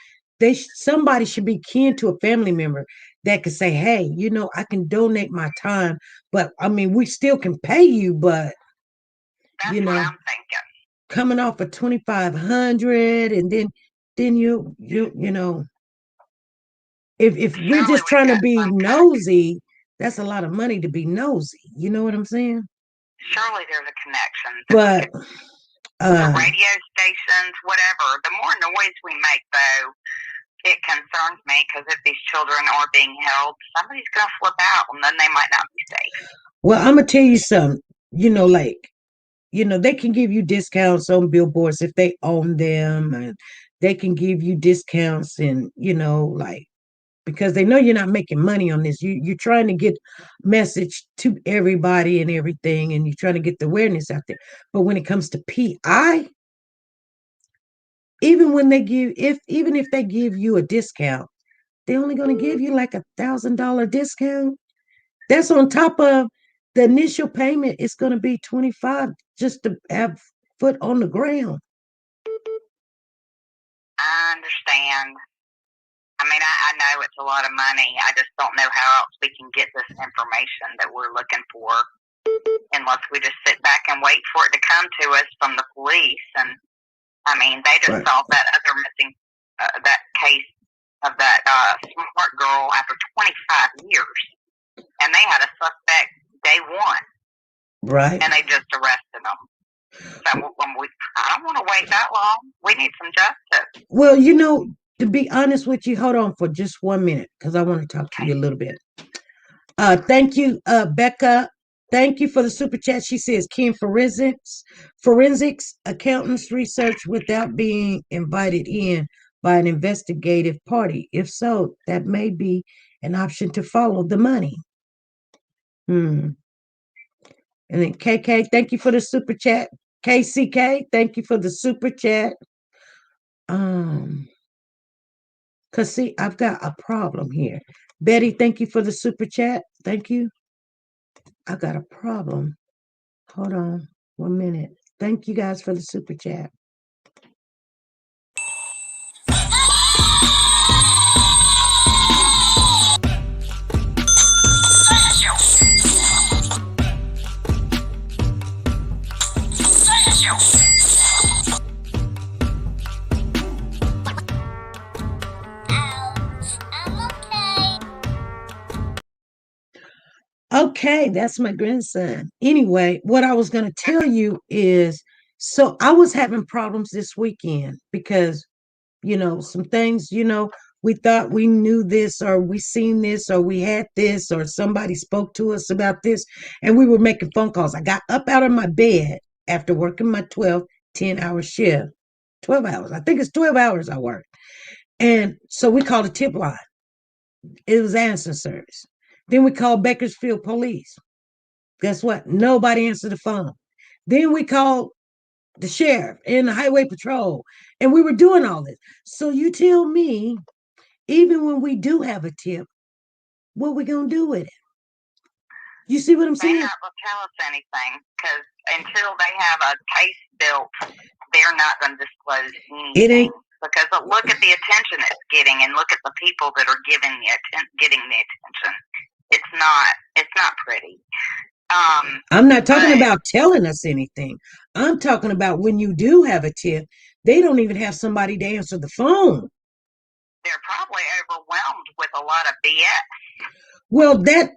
somebody should be kin to a family member that could say, hey, I can donate my time, but we still can pay you, but that's what I'm thinking. Coming off of 2,500, and then you if we're just trying to be nosy, that's a lot of money to be nosy. You know what I'm saying? Surely there's a connection. But the radio stations, whatever, the more noise we make, though, it concerns me, because if these children are being held, somebody's going to flip out, and then they might not be safe. Well, I'm going to tell you something. They can give you discounts on billboards if they own them, and they can give you discounts, and because they know you're not making money on this. You're trying to get message to everybody and everything, and you're trying to get the awareness out there. But when it comes to PI, even if they give you a discount, they're only going to give you like $1,000 discount. That's on top of the initial payment. It's going to be $25 just to have foot on the ground. I understand. I know it's a lot of money. I just don't know how else we can get this information that we're looking for, unless we just sit back and wait for it to come to us from the police. And they just solved that other missing that case of that smart girl after 25 years, and they had a suspect day one. Right. And they just arrested them. So I don't want to wait that long. We need some justice. Well, to be honest with you, hold on for just 1 minute, because I want to talk to you a little bit. Thank you, Becca. Thank you for the super chat. She says, Ken, forensics accountants research without being invited in by an investigative party. If so, that may be an option to follow the money. And then KK, thank you for the super chat. KCK, thank you for the super chat. Because, see, I've got a problem here. Betty, thank you for the super chat. Thank you. I got a problem. Hold on 1 minute. Thank you guys for the super chat. Okay, that's my grandson. Anyway, what I was going to tell you is, so I was having problems this weekend because, some things, we thought we knew this, or we seen this, or we had this, or somebody spoke to us about this, and we were making phone calls. I got up out of my bed after working my 10-hour shift. 12 hours. I think it's 12 hours I worked. And so we called a tip line. It was answer service. Then we called Bakersfield Police. Guess what? Nobody answered the phone. Then we called the sheriff and the highway patrol, and we were doing all this. So you tell me, even when we do have a tip, what we gonna do with it? You see what I'm saying? They're not gonna tell us anything, because until they have a case built, they're not gonna disclose anything. It ain't. Because look at the attention it's getting, and look at the people that are getting the attention. It's not pretty. I'm not talking about telling us anything. I'm talking about when you do have a tip, they don't even have somebody to answer the phone. They're probably overwhelmed with a lot of BS. Well, that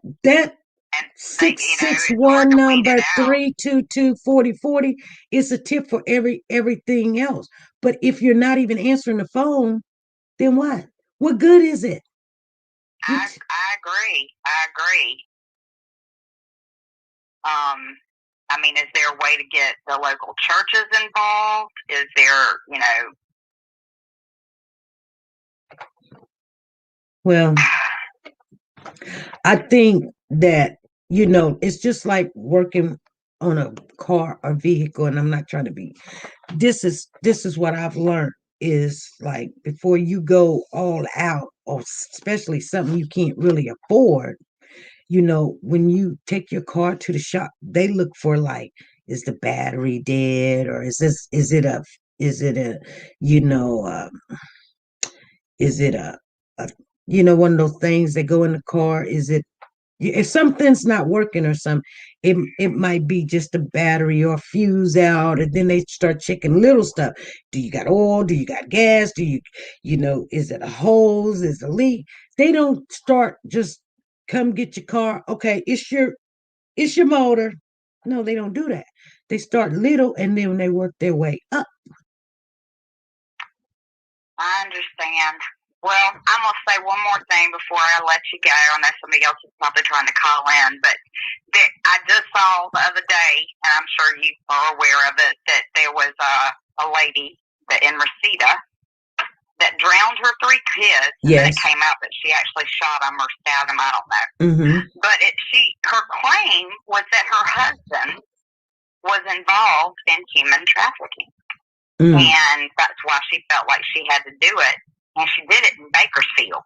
661 number 322-4040 is a tip for everything else. But if you're not even answering the phone, then what? What good is it? I agree. Is there a way to get the local churches involved? Is there, Well, I think that, it's just like working on a car or vehicle, and I'm not trying to be, this is what I've learned is like before you go all out, or especially something you can't really afford, when you take your car to the shop, they look for like, is the battery dead, or you know, uh, is it a, one of those things that go in the car? Is it, if something's not working or something, it might be just a battery or a fuse out, and then they start checking little stuff. Do you got oil? Do you got gas? Do is it a hose? Is it a leak? They don't start just come get your car. Okay, it's your motor. No, they don't do that. They start little and then they work their way up. I understand. Well, I'm going to say one more thing before I let you go. I know somebody else is probably trying to call in, but I just saw the other day, and I'm sure you are aware of it, that there was a lady that in Wichita that drowned her 3 kids. Yes. And it came out that she actually shot them or stabbed them. I don't know. Mm-hmm. But her claim was that her husband was involved in human trafficking. Mm. And that's why she felt like she had to do it. And she did it in Bakersfield.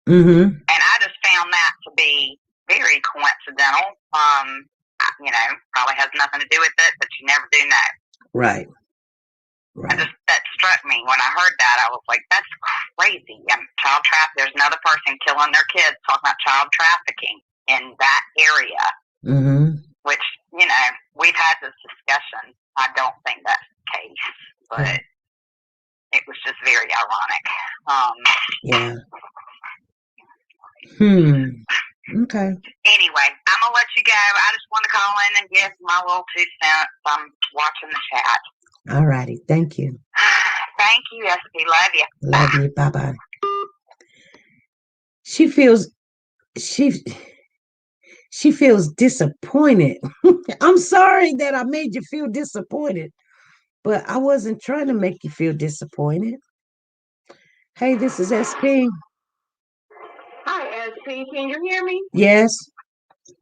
Mm-hmm. And I just found that to be very coincidental. Probably has nothing to do with it, but you never do know. Right. That struck me when I heard that. I was like, that's crazy. Child trafficking. There's another person killing their kids, talking about child trafficking in that area. Mm-hmm. Which, we've had this discussion. I don't think that's the case, but it was just very ironic. Yeah. Okay. Anyway, I'm going to let you go. I just want to call in and give my little 2 cents. I'm watching the chat. All righty. Thank you. Thank you, SP. Love you. Love you. Bye-bye. She feels disappointed. I'm sorry that I made you feel disappointed, but I wasn't trying to make you feel disappointed. Hey, this is SP. Hi, SP. Can you hear me? Yes.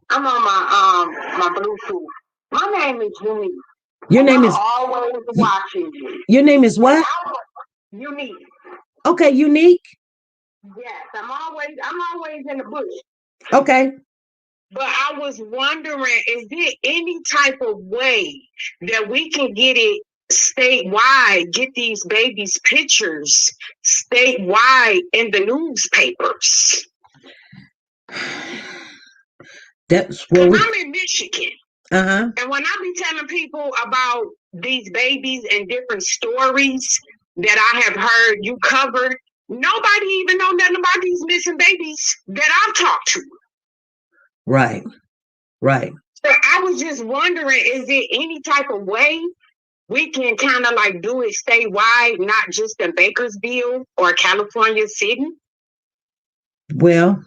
I'm on my Bluetooth. My name is Unique. Your name is always watching you. Your name is what? Unique. Okay, Unique. Yes, I'm always in the bush. Okay. But I was wondering, is there any type of way that we can get it statewide, get these babies' pictures statewide in the newspapers? That's what I'm in Michigan. Uh-huh. And when I be telling people about these babies and different stories that I have heard you covered, nobody even know nothing about these missing babies that I've talked to. Right. So I was just wondering, is there any type of way we can kind of like do it statewide, not just in Bakersfield or California City? Well,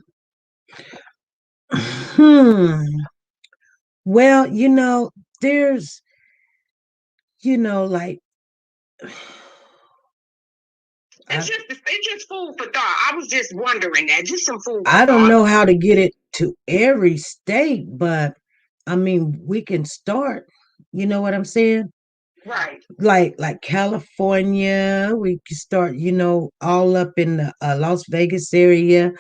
well, there's, like, it's just food for thought. I was just wondering that, just some food for I don't thought. know how to get it to every state, but I mean, we can start. You know what I'm saying? Right. Like California, we can start, all up in the Las Vegas area,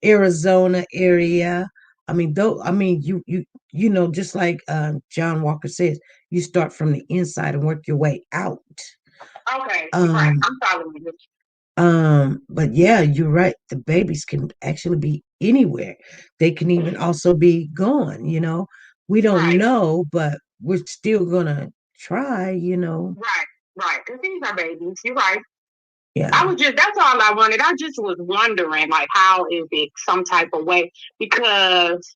Arizona area. I mean, you just like John Walker says, you start from the inside and work your way out. Okay, right. I'm following you. But yeah, you're right. The babies can actually be anywhere. They can even also be gone, We don't know, but we're still gonna try, Right. Because these are babies. You're right. Yeah. That's all I wanted. I just was wondering, like, how is it some type of way? Because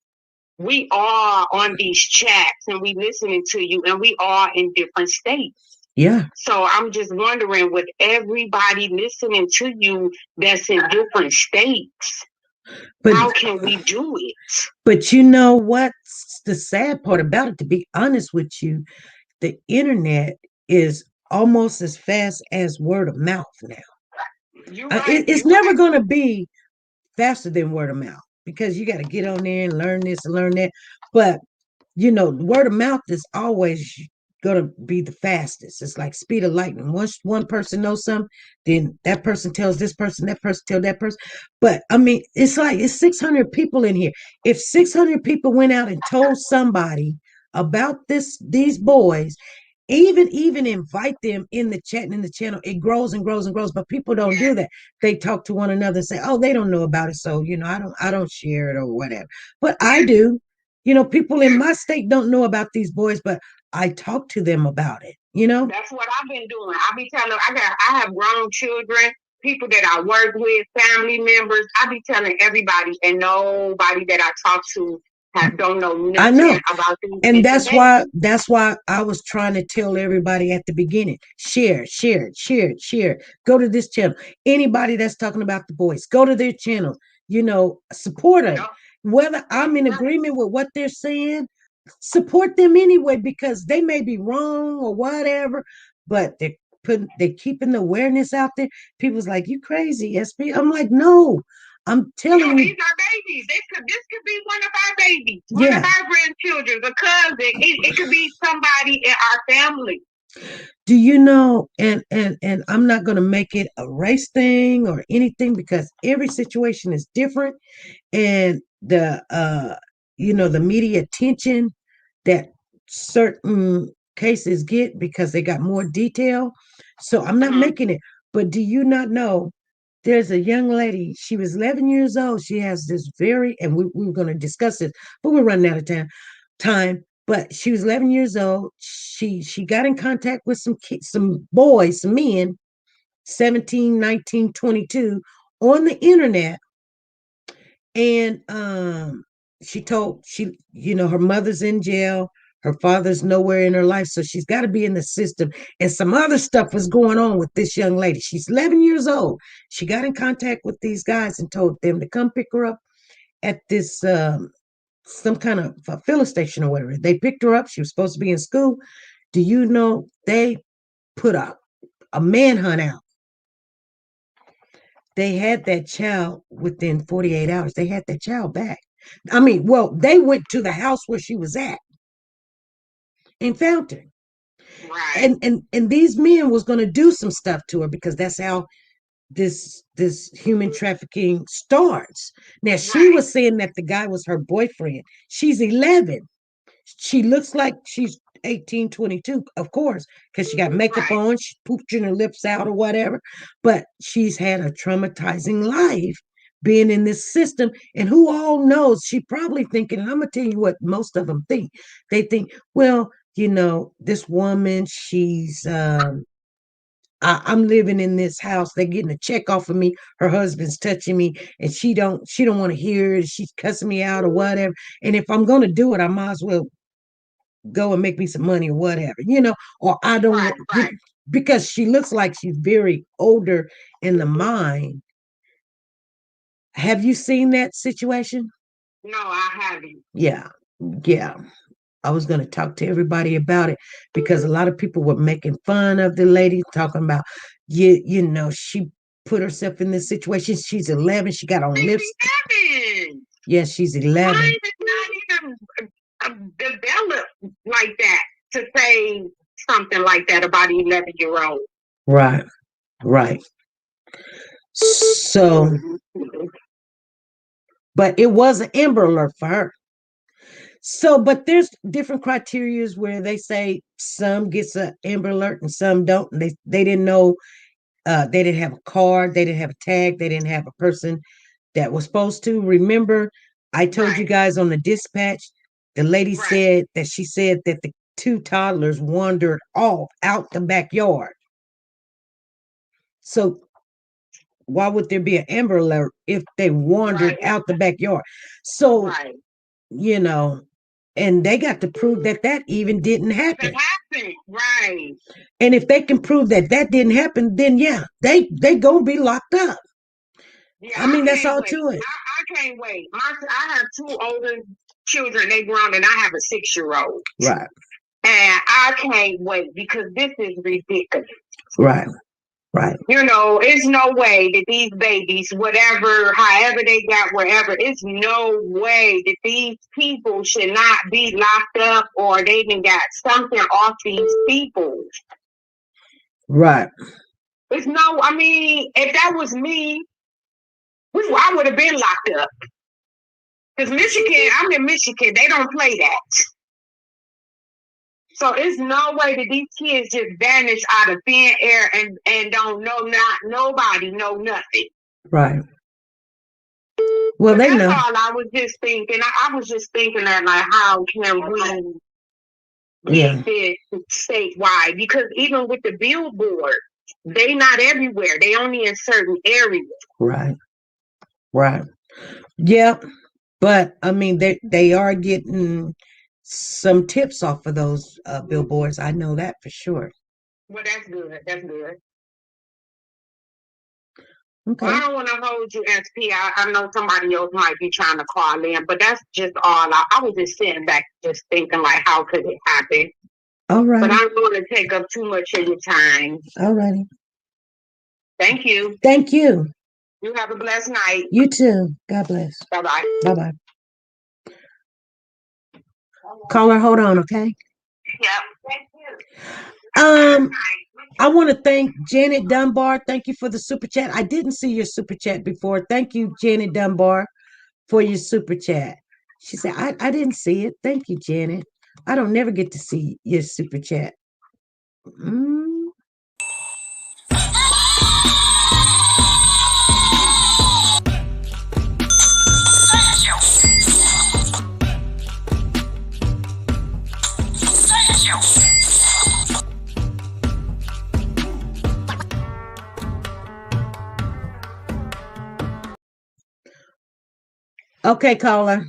we are on these chats and we listening to you and we are in different states. Yeah. So I'm just wondering, with everybody listening to you that's in different states, how can we do it? But you know what's the sad part about it, to be honest with you, the internet is almost as fast as word of mouth now. Right. It's never going to be faster than word of mouth because you got to get on there and learn this and learn that. But word of mouth is always gonna be the fastest. It's like speed of lightning. Once one person knows something, then that person tells this person, that person tells that person. But I mean, it's 600 people in here. If 600 people went out and told somebody about these boys, even invite them in the chat and in the channel, it grows and grows and grows. But people don't do that. They talk to one another and say, "Oh, they don't know about it, so I don't share it or whatever." But I do. People in my state don't know about these boys, but I talk to them about it. That's what I've been doing. I be telling I have grown children, people that I work with, family members. I be telling everybody, and nobody that I talk to don't know nothing I know about these. And that's why I was trying to tell everybody at the beginning, share. Go to this channel. Anybody that's talking about the boys, go to their channel, support them. Whether I'm in agreement with what they're saying, support them anyway, because they may be wrong or whatever, but they're keeping the awareness out there. People's like, "You crazy, SB?" I'm like, "No, I'm telling you, these are babies. This could be one of our babies, one of our grandchildren, a cousin. It could be somebody in our family." Do you know? And I'm not going to make it a race thing or anything, because every situation is different, and the media attention that certain cases get because they got more detail. So I'm not making it. But do you not know? There's a young lady. She was 11 years old. She has this and we were going to discuss this, but we're running out of time. But she was 11 years old. She got in contact with some kids, some boys, some men, 17, 19, 22, on the internet. And her mother's in jail. Her father's nowhere in her life. So she's got to be in the system. And some other stuff was going on with this young lady. She's 11 years old. She got in contact with these guys and told them to come pick her up at this some kind of filling station or whatever. They picked her up. She was supposed to be in school. Do you know they put a manhunt out? They had that child within 48 hours. They had that child back. I mean, well, they went to the house where she was at and found her. Right. And these men was going to do some stuff to her, because that's how this human trafficking starts. Now, she was saying that the guy was her boyfriend. She's 11. She looks like she's 18, 22, of course, because she got makeup on, she pooping her lips out or whatever. But she's had a traumatizing life being in this system. And who all knows, she probably thinking, and I'm going to tell you what most of them think. They think, well, this woman, she's I'm living in this house. They're getting a check off of me. Her husband's touching me, and she don't want to hear it. She's cussing me out or whatever. And if I'm going to do it, I might as well go and make me some money or whatever, or I don't because she looks like she's very older in the mind. Have you seen that situation? No, I haven't. Yeah. I was going to talk to everybody about it, because a lot of people were making fun of the lady, talking about, she put herself in this situation. She's 11. She got on lipstick. Yes, she's 11. Mine is not even developed like that to say something like that about an 11-year-old. Right. So, but it was an Amber Alert for her. So, but there's different criterias where they say some gets an Amber Alert and some don't. And they didn't know, they didn't have a card, they didn't have a tag, they didn't have a person that was supposed to. Remember, I told you guys on the dispatch, the lady said that the two toddlers wandered off out the backyard. So why would there be an Amber Alert if they wandered out the backyard? So, and they got to prove that even didn't happen. Right. And if they can prove that didn't happen, then they gonna be locked up. Yeah, I mean, that's all to it. I can't wait. I have two older children, they grown, and I have a 6-year-old. Right. And I can't wait, because this is ridiculous. Right. Right. You know, it's no way that these babies, whatever, however they got wherever, it's no way that these people should not be locked up or they even got something off these people. Right. It's no, I mean, if that was me, I would have been locked up. Because Michigan, I'm in Michigan, they don't play that. So it's no way that these kids just vanish out of thin air and don't know nobody know nothing. Right. Well, but they that's know. all I was just thinking. I was just thinking that, like, how can we get this statewide? Because even with the billboard, they not everywhere. They only in certain areas. Right. Right. Yeah. But I mean, they are getting some tips off of those billboards. I know that for sure. Well, that's good. That's good. Okay. Well, I don't want to hold you, SP. I know somebody else might be trying to call in, but that's just all. I was just sitting back, just thinking, like, how could it happen? All right. But I don't want to take up too much of your time. All righty. Thank you. Thank you. You have a blessed night. You too. God bless. Bye-bye. Bye-bye. Caller, hold on, okay? Yep. Thank you. I want to thank Janet Dunbar. Thank you for the super chat. I didn't see your super chat before. Thank you, Janet Dunbar, for your super chat. She said, I didn't see it. Thank you, Janet. I don't never get to see your super chat. Okay, caller.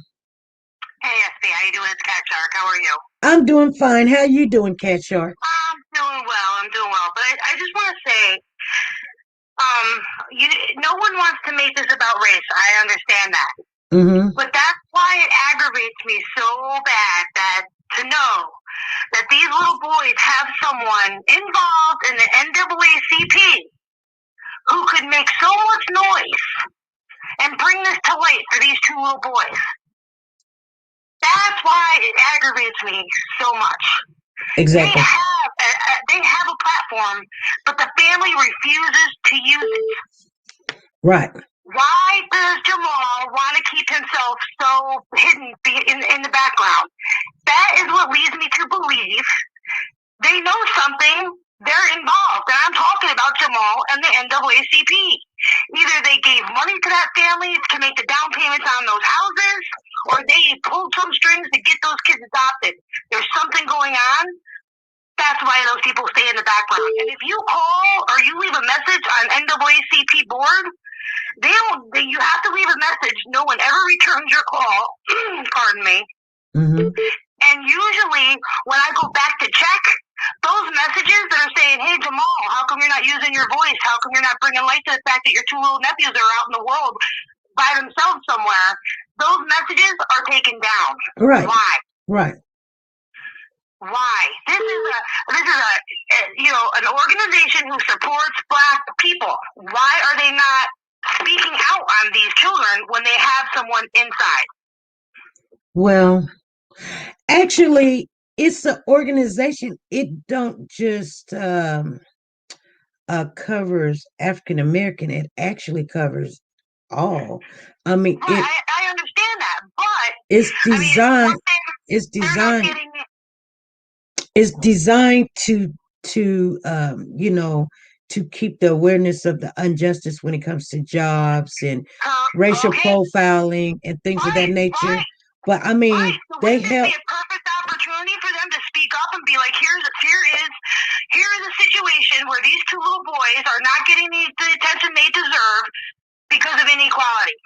Hey, SB, how you doing? It's Cat Shark. How are you? I'm doing fine. How you doing, Cat Shark? I'm doing well. But I just want to say, no one wants to make this about race. I understand that. Mm-hmm. But that's why it aggravates me so bad to know that these little boys have someone involved in the NAACP who could make so much noise and bring this to light for these two little boys. That's why it aggravates me so much. Exactly. They have a platform, but the family refuses to use it. Right. Why does Jamal want to keep himself so hidden in the background? That is what leads me to believe they know something. They're involved. And I'm talking about Jamal and the NAACP. Either they gave money to that family to make the down payments on those houses, or they pulled some strings to get those kids adopted. There's something going on. That's why those people stay in the background. And if you call or you leave a message on NAACP board, you have to leave a message. No one ever returns your call. Pardon me. Mm-hmm. And usually when I go back to check, those messages that are saying, hey, Jamal, how come you're not using your voice? How come you're not bringing light to the fact that your two little nephews are out in the world by themselves somewhere? Those messages are taken down. Right. Why? Right. Why? This is an organization who supports Black people. Why are they not speaking out on these children when they have someone inside? Well, actually, it's an organization. It don't just covers African American. It actually covers all. I mean, right, I understand that, but it's designed. It's designed. It's designed to to keep the awareness of the injustice when it comes to jobs and racial profiling and things of that nature. Right. But I mean, so they help. Be a perfect opportunity for them to speak up and be like, here is a situation where these two little boys are not getting the attention they deserve because of inequality.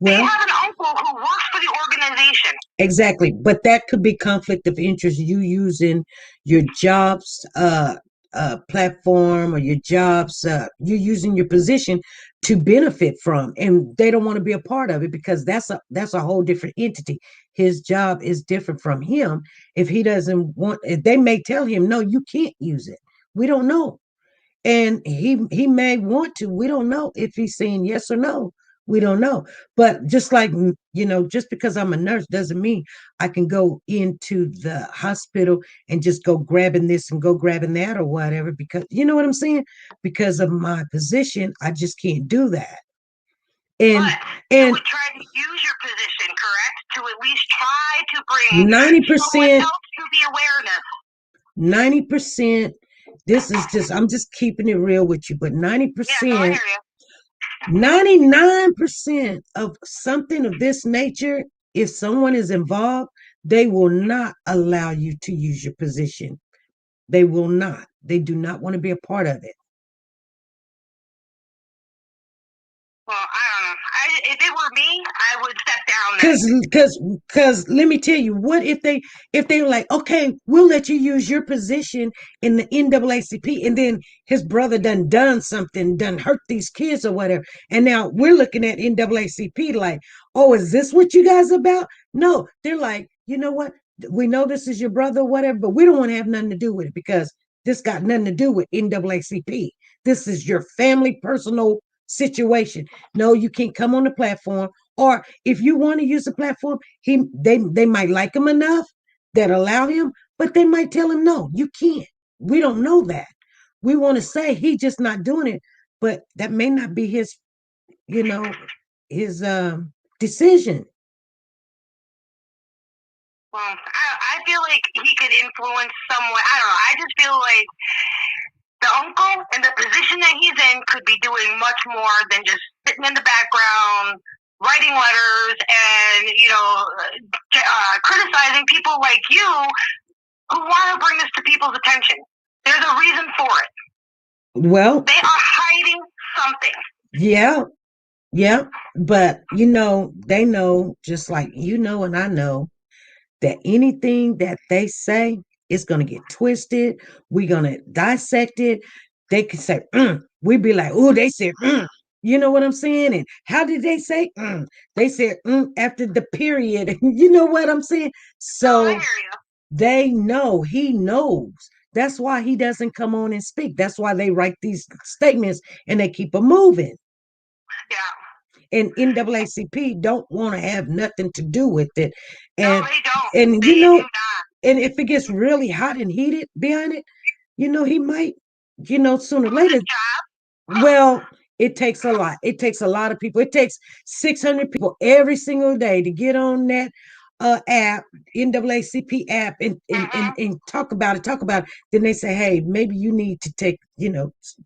Well, they have an uncle who works for the organization. Exactly. But that could be conflict of interest. You using your jobs platform or your jobs, you're using your position to benefit from, and they don't want to be a part of it because that's a whole different entity. His job is different from him. If he doesn't want, they may tell him, no, you can't use it. We don't know. And he may want to. We don't know if he's saying yes or no. We don't know. But just like, just because I'm a nurse doesn't mean I can go into the hospital and just go grabbing this and go grabbing that or whatever, because you know what I'm saying? Because of my position, I just can't do that. And but you would try to use your position, correct? To at least try to bring 90% else to the awareness. 90%. This is I'm just keeping it real with you, but 90%, 99% of something of this nature, if someone is involved, they will not allow you to use your position. They will not. They do not want to be a part of it. Well, I don't know. If it were me, I would step down. Because let me tell you, what if they were like, okay, we'll let you use your position in the NAACP, and then his brother done something, hurt these kids or whatever, and now we're looking at NAACP like, oh, is this what you guys about? No, they're like, you know what? We know this is your brother or whatever, but we don't want to have nothing to do with it because this got nothing to do with NAACP. This is your family personal situation. No, you can't come on the platform. Or if you want to use the platform, they might like him enough that allow him, but they might tell him, no, you can't. We don't know that. We want to say he just not doing it, but that may not be his, his decision. Well, I feel like he could influence someone. I don't know. I just feel like the uncle and the position that he's in could be doing much more than just sitting in the background, writing letters, and criticizing people like you who want to bring this to people's attention. There's a reason for it. Well, they are hiding something. Yeah, but they know, just like and I know, that anything that they say is going to get twisted. We're going to dissect it. They can say, we'd be like, oh, they said, you know what I'm saying? And how did they say? They said, after the period. You know what I'm saying? So they know, he knows. That's why he doesn't come on and speak. That's why they write these statements and they keep them moving. Yeah. And NAACP don't want to have nothing to do with it. And, no, they don't. And they do not. And if it gets really hot and heated behind it, he might, sooner or later. Well, it takes a lot. It takes a lot of people. It takes 600 people every single day to get on that app, NAACP app, and talk about it. Then they say, hey, maybe you need to take,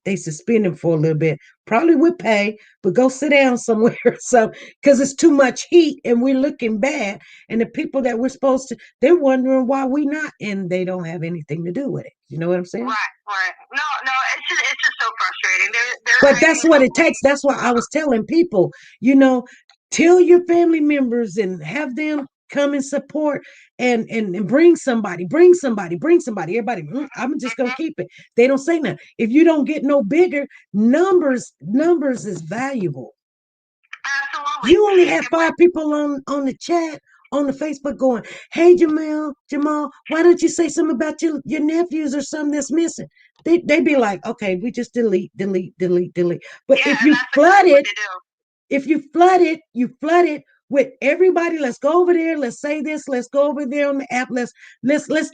they suspend him for a little bit, probably with pay, but go sit down somewhere. So, because it's too much heat and we're looking bad. And the people that we're supposed to, they're wondering why we not, and they don't have anything to do with it. You know what I'm saying? Right. No, it's just so frustrating. But that's what it takes. That's why I was telling people, tell your family members and have them come and support and bring somebody. Everybody, I'm just gonna keep it. They don't say nothing. If you don't get no bigger, numbers is valuable. Absolutely. You only have 5 people on the chat, on the Facebook going, hey, Jamal, why don't you say something about your nephews or something that's missing? They be like, okay, we just delete. But if you flood it, you flood it with everybody. Let's go over there. Let's say this. Let's go over there on the app. Let's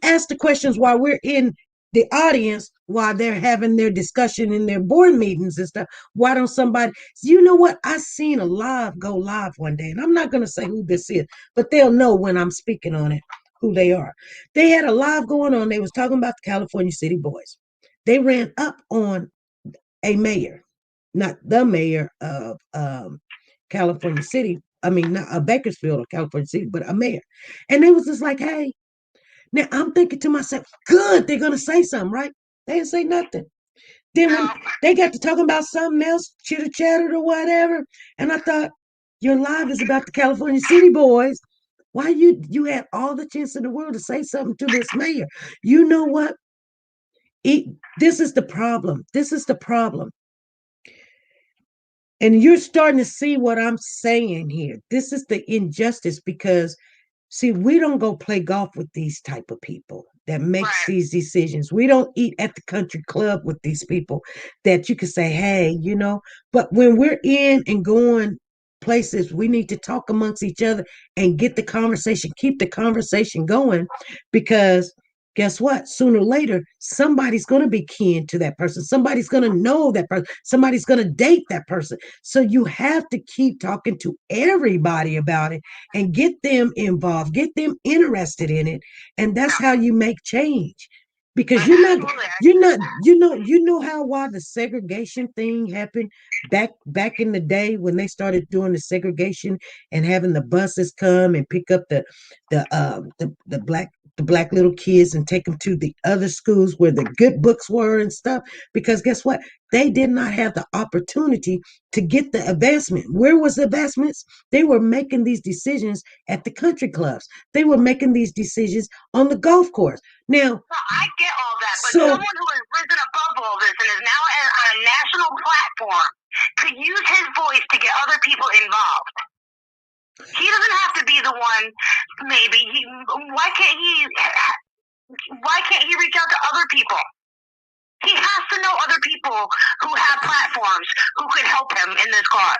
ask the questions while we're in the audience, while they're having their discussion in their board meetings and stuff. Why don't somebody, you know what? I seen a go live one day, and I'm not going to say who this is, but they'll know when I'm speaking on it, who they are. They had a live going on. They was talking about the California City Boys. They ran up on a mayor, not the mayor of California City. I mean, not a Bakersfield or California City, but a mayor. And they was just like, hey, now I'm thinking to myself, good, they're going to say something, right? They didn't say nothing. Then when they got to talking about something else, chitter-chattered or whatever, and I thought, your live is about the California City Boys. Why you had all the chance in the world to say something to this mayor? You know what? This is the problem. And you're starting to see what I'm saying here. This is the injustice because, see, we don't go play golf with these type of people. that makes these decisions. We don't eat at the country club with these people that you can say, hey, but when we're in and going places, we need to talk amongst each other and get the conversation, keep the conversation going, because guess what? Sooner or later, somebody's going to be keen to that person. Somebody's going to know that person. Somebody's going to date that person. So you have to keep talking to everybody about it and get them involved, get them interested in it. And that's how you make change. Because why the segregation thing happened back in the day when they started doing the segregation and having the buses come and pick up the black little kids and take them to the other schools where the good books were and stuff. Because guess what? They did not have the opportunity to get the advancement. Where was the advancements? They were making these decisions at the country clubs. They were making these decisions on the golf course. Now, I get all that, but someone who has risen above all this and is now on a national platform could use his voice to get other people involved. He doesn't have to be the one. Maybe why can't he reach out to other people? He has to know other people who have platforms who could help him in this cause.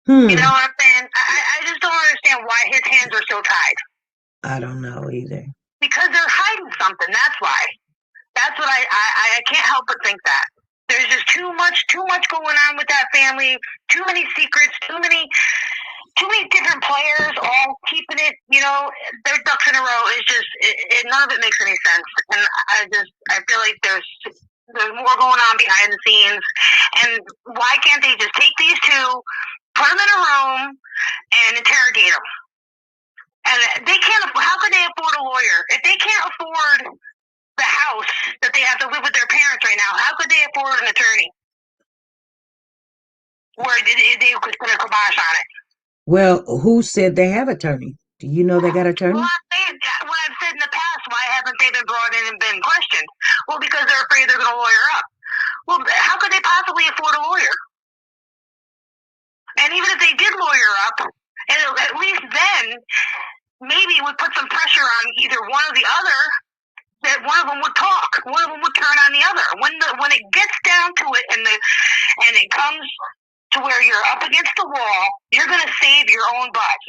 You know what I'm saying? I just don't understand why his hands are so tied. I don't know either. Because they're hiding something. That's why. That's what I can't help but think that. There's just too much going on with that family. Too many secrets. Too many different players all keeping it. Their ducks in a row. Is just none of it makes any sense. And I feel like there's more going on behind the scenes. And why can't they just take these two, put them in a room, and interrogate them? And they can't. How could they afford a lawyer if they can't afford the house that they have to live with their parents right now? How could they afford an attorney? Where they could put a kibosh on it? Well, who said they have attorney? Do you know they got attorney? Well, what I've said in the past, why haven't they been brought in and been questioned? Well, because they're afraid they're going to lawyer up. Well, how could they possibly afford a lawyer? And even if they did lawyer up, at least then maybe it would put some pressure on either one or the other, that one of them would talk, one of them would turn on the other. When it gets down to it and it comes to where you're up against the wall, you're going to save your own butt.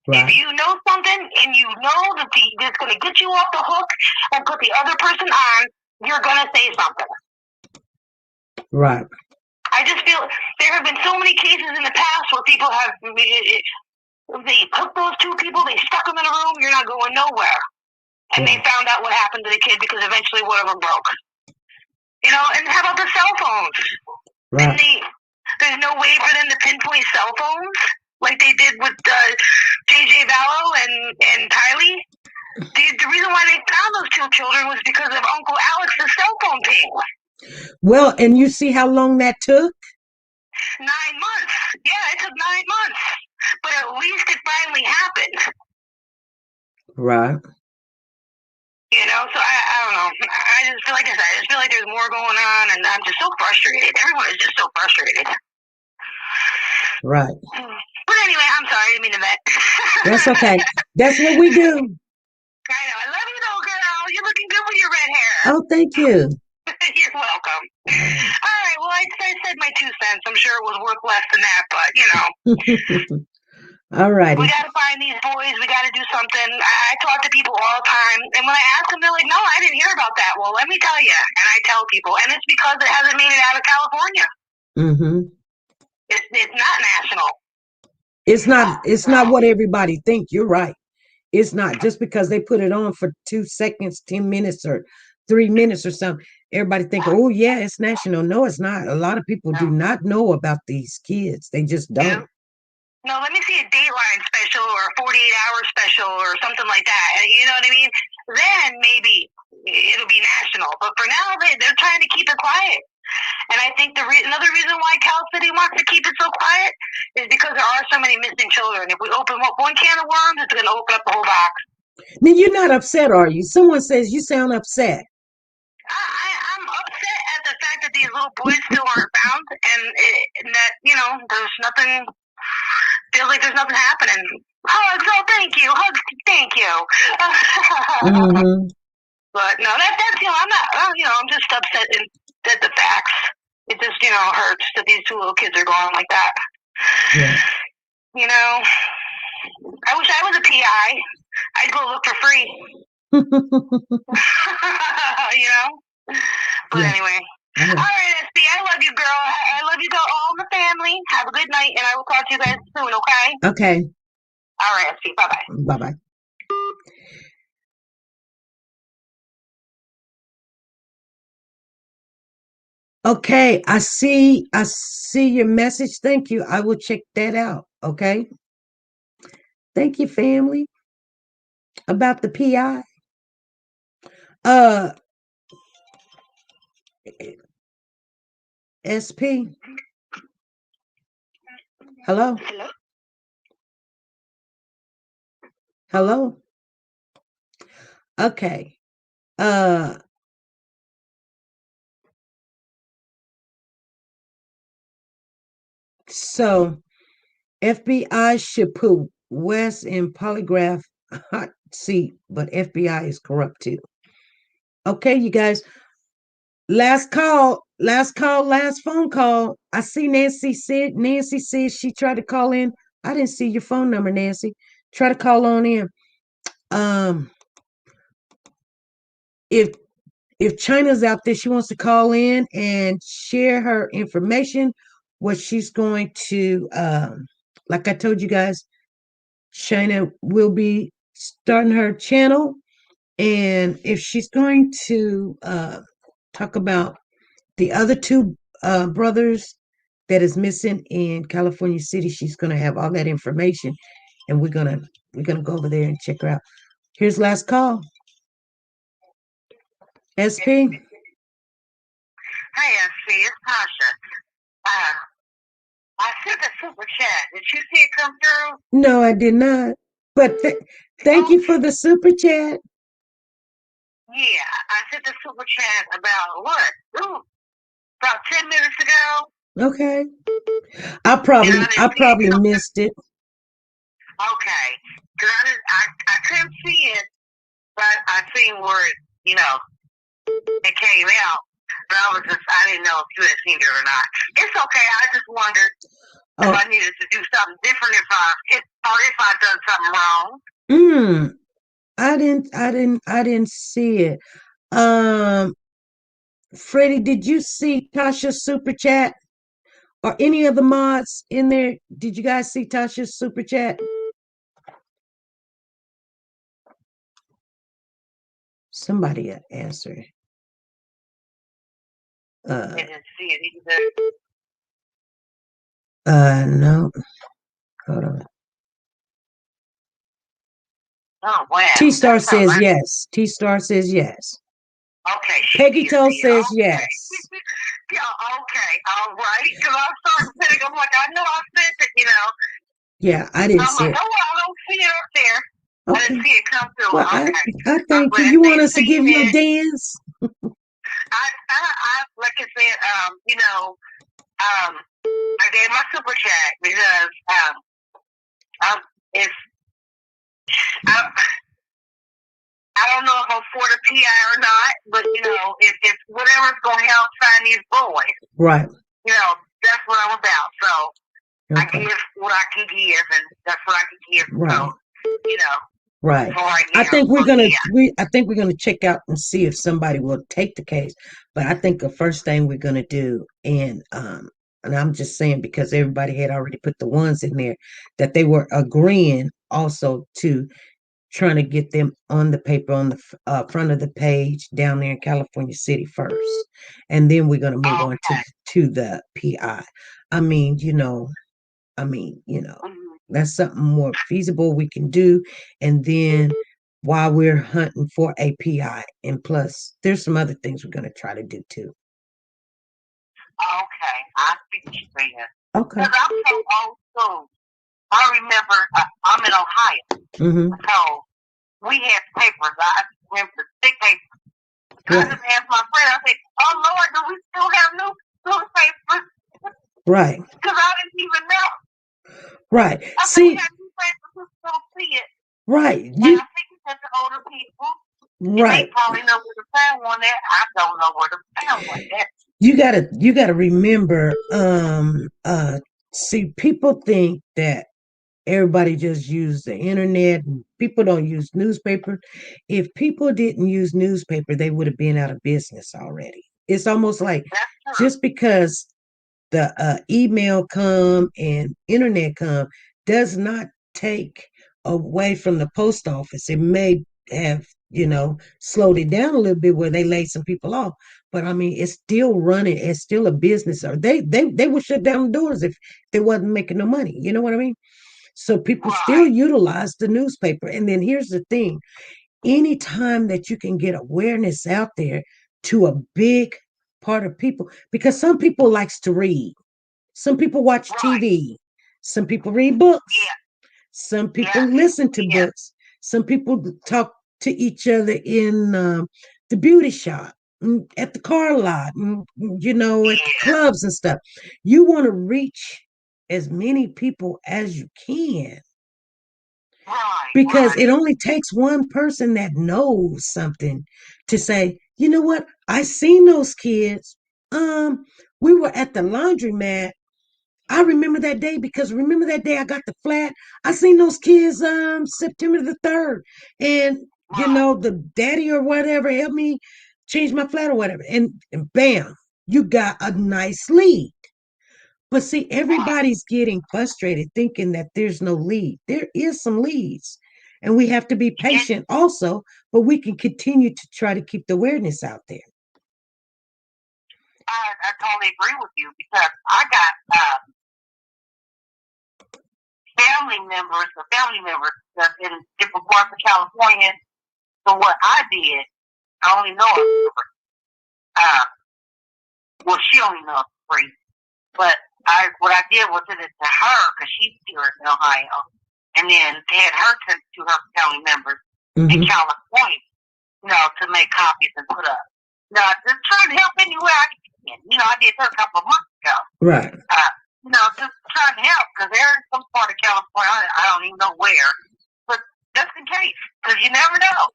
Right. If you know something and you know that it's going to get you off the hook and put the other person on, you're going to say something. Right. I just feel there have been so many cases in the past where people have, they took those two people, they stuck them in a room, you're not going nowhere. And they found out what happened to the kid because eventually one of them broke. And how about the cell phones? Right. There's no way for them to pinpoint cell phones like they did with J.J. Vallow and Tylee. The reason why they found those two children was because of Uncle Alex's cell phone ping. Well, and you see how long that took? 9 months. Yeah, it took 9 months. But at least it finally happened. Right. So I don't know. I just feel like there's more going on, and I'm just so frustrated. Everyone is just so frustrated. Right. But anyway, I'm sorry. I didn't mean to vent. That's okay. That's what we do. I know. I love you, though, girl. You're looking good with your red hair. Oh, thank you. You're welcome. All right. Well, I said my 2 cents. I'm sure it was worth less than that, but All righty. We got to find these boys. We got to do something. I talk to people all the time, and when I ask them, they're like, "No, I didn't hear about that." Well, let me tell you, and I tell people, and it's because it hasn't made it out of California. Mm-hmm. It's not national. It's not what everybody think. You're right. It's not just because they put it on for 2 seconds, 10 minutes, or 3 minutes or something. Everybody think, oh yeah, it's national. No, it's not. A lot of people do not know about these kids. They just don't. Yeah. No, let me see a Dateline special or a 48-hour special or something like that. You know what I mean? Then maybe it'll be national. But for now, they're trying to keep it quiet. And I think another reason why Cal City wants to keep it so quiet is because there are so many missing children. If we open up one can of worms, it's going to open up the whole box. Now, you're not upset, are you? Someone says you sound upset. I'm upset at the fact that these little boys still aren't found, and that there's nothing. feels like there's nothing happening. Hugs, oh, thank you. Hugs, thank you. Mm-hmm. But no, that's I'm not. I'm just upset at the facts. It just hurts that these two little kids are going like that. Yeah. I wish I was a PI. I'd go look for free. But anyway. All right, SB, I love you, girl. I love you, all the family. Have a good night, and I will talk to you guys soon, okay? Okay. All right, SB, bye-bye. Bye-bye. Okay, I see your message. Thank you. I will check that out. Okay. Thank you, family. About the PI. SP. Hello. Hello. Okay. So FBI should put West in polygraph hot seat, but FBI is corrupt too. Okay, you guys. Last call, last phone call. I see Nancy said she tried to call in. I didn't see your phone number, Nancy. Try to call on in. If China's out there, she wants to call in and share her information, what she's going to like I told you guys, China will be starting her channel, and if she's going to talk about the other two brothers that is missing in California City, she's going to have all that information, and we're gonna go over there and check her out. Here's last call. SP. Hi, SP. It's Tasha. I sent a super chat. Did you see it come through? No, I did not. But thank you for the super chat. Yeah, I sent the super chat about what? Ooh, about 10 minutes ago. Okay. I probably missed it. Okay. Because I couldn't see it, but I seen where it came out. But I didn't know if you had seen it or not. It's okay. I just wondered if I needed to do something different, if I done something wrong. I didn't see it. Freddie, did you see Tasha's super chat? Or any of the mods in there? Did you guys see Tasha's super chat? Somebody answer. I didn't see it either. No. Hold on. Oh, wow. T-Star says yes. T-Star says yes. Okay. Peggy Toe says yes. Yeah, okay. All right. Because I started saying, I'm like, I know I sent it, Yeah, I didn't see it. Oh, I don't see it up there. Okay. I didn't see it come through. Well, okay. I thank you. You want us to give you a dance? I like I said, I gave my super chat because if I don't know if I'm for the PI or not, but if whatever's going to help find these boys, right? That's what I'm about. So I give what I can give, and that's what I can give. Right. So right. I think we're gonna check out and see if somebody will take the case. But I think the first thing we're gonna do, and I'm just saying because everybody had already put the ones in there that they were agreeing also to trying to get them on the paper on the front of the page down there in California City first, and then we're gonna move on to the PI. I mean, that's something more feasible we can do, and then while we're hunting for a PI, and plus there's some other things we're gonna try to do too. Okay, I see what you're saying. Okay. Because I'm so old school. I remember I'm in Ohio, so we had papers. I remember the thick papers. Right. I just asked my friend. I said, "Oh Lord, do we still have newspapers?" Right. Because I didn't even know. Right. I See, think people don't see it. right. And I think it's just the older people. Right. And they probably know where to find one at. I don't know where to find one at. You gotta remember, see, people think that everybody just use the internet and people don't use newspaper. If people didn't use newspaper, they would have been out of business already. It's almost like just because the email come and internet come does not take away from the post office. It may have, slowed it down a little bit where they laid some people off. But I mean, it's still running. It's still a business. Or they would shut down the doors if they wasn't making no money. You know what I mean? So people still utilize the newspaper. And then here's the thing: anytime that you can get awareness out there to a big part of people, because some people likes to read, some people watch TV, some people read books, some people listen to books, some people talk to each other in the beauty shop, at the car lot, at the clubs and stuff. You want to reach as many people as you can, because it only takes one person that knows something to say, you know what, I seen those kids. We were at the laundromat. I remember that day, because remember that day I got the flat. I seen those kids September the 3rd. And the daddy or whatever helped me change my flat or whatever. And bam, you got a nice lead. But see, everybody's getting frustrated thinking that there's no lead. There is some leads. And we have to be patient also, but we can continue to try to keep the awareness out there. I totally agree with you, because I got family members that's in different parts of California. So what I did, I only know her. Well, she only knows free. But what I did was send it to her, because she's here in Ohio, and then had her sent to her family members in California, to make copies and put up. Now, just trying to help any way I can. I did that a couple of months ago. Right. Just trying to help, because they're in some part of California, I don't even know where, but just in case, because you never know.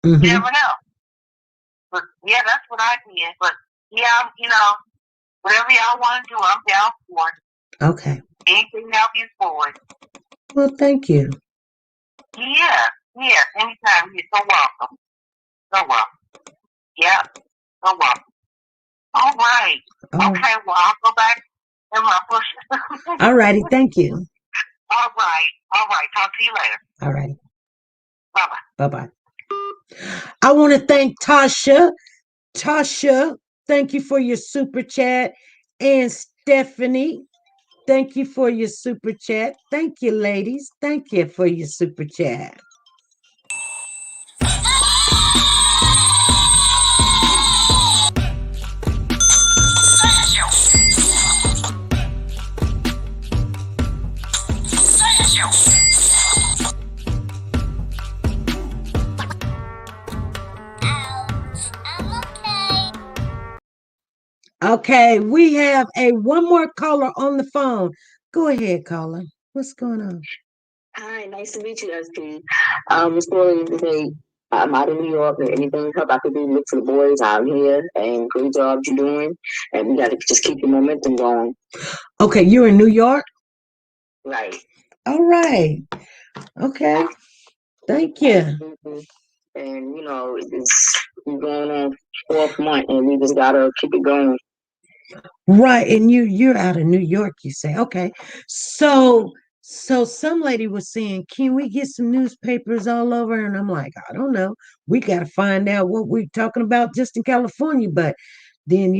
You never know. But yeah, that's what I did. But yeah, whatever y'all want to do, I'm down for it. Okay. Anything to help you forward. Well, thank you. Yeah, anytime. You're so welcome. So welcome. Yeah, so welcome. All right. Okay, well, I'll go back in my bush. All righty, thank you. All right. Talk to you later. All righty. Bye-bye. Bye-bye. I want to thank Tasha. Tasha, thank you for your super chat. And Stephanie, thank you for your super chat. Thank you, ladies. Thank you for your super chat. Okay, we have one more caller on the phone. Go ahead, caller. What's going on? Hi, nice to meet you, SP. Just calling to say I'm out of New York, and anything help I could do, look for the boys out here, and great job you're doing. And we got to just keep the momentum going. Okay, you're in New York? Right. All right. Okay. Thank you. And it's going on 4th month, and we just gotta keep it going. Right, and you're out of New York, you say. Okay. So some lady was saying, can we get some newspapers all over? And I'm like, I don't know. We got to find out what we're talking about just in California. But then,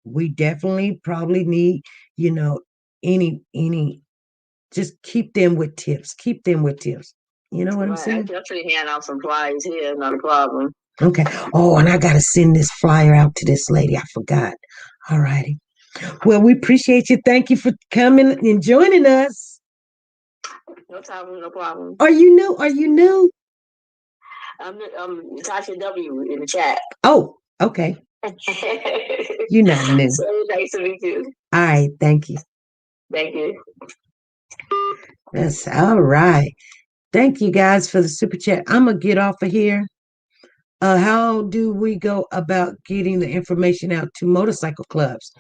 we definitely probably need, any, just keep them with tips. Keep them with tips. You know what I'm saying? I definitely hand out some flyers here, not a problem. Okay. Oh, and I got to send this flyer out to this lady. I forgot. All righty. Well, we appreciate you. Thank you for coming and joining us. No problem. No problem. Are you new? I'm Tasha W in the chat. Oh, okay. You're not new. So nice to meet you. All right. Thank you. Thank you. That's all right. Thank you guys for the super chat. I'm gonna get off of here. How do we go about getting the information out to motorcycle clubs?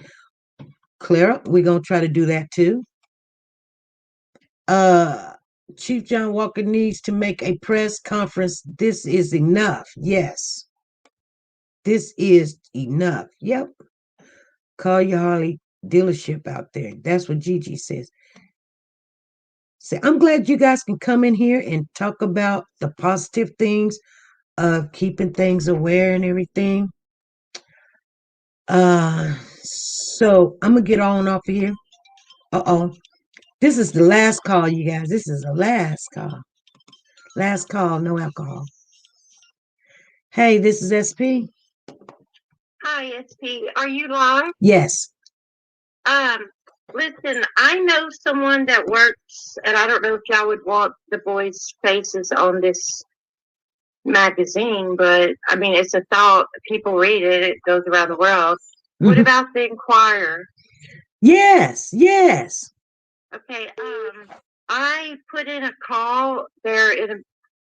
Clara, we're gonna try to do that too. Chief John Walker needs to make a press conference. This is enough. Yes. This is enough. Yep. Call your Harley dealership out there. That's what Gigi says. So I'm glad you guys can come in here and talk about the positive things of keeping things aware and everything. So I'm gonna get on off of here. This is the last call, you guys. This is the last call. Last call, no alcohol. Hey, this is SP. Hi, SP. Are you live? Yes. Listen, I know someone that works, and I don't know if y'all would want the boys' faces on this magazine, but I mean, it's a thought. People read it. It goes around the world. Mm-hmm. What about the Inquirer? Yes, yes. Okay. I put in a call there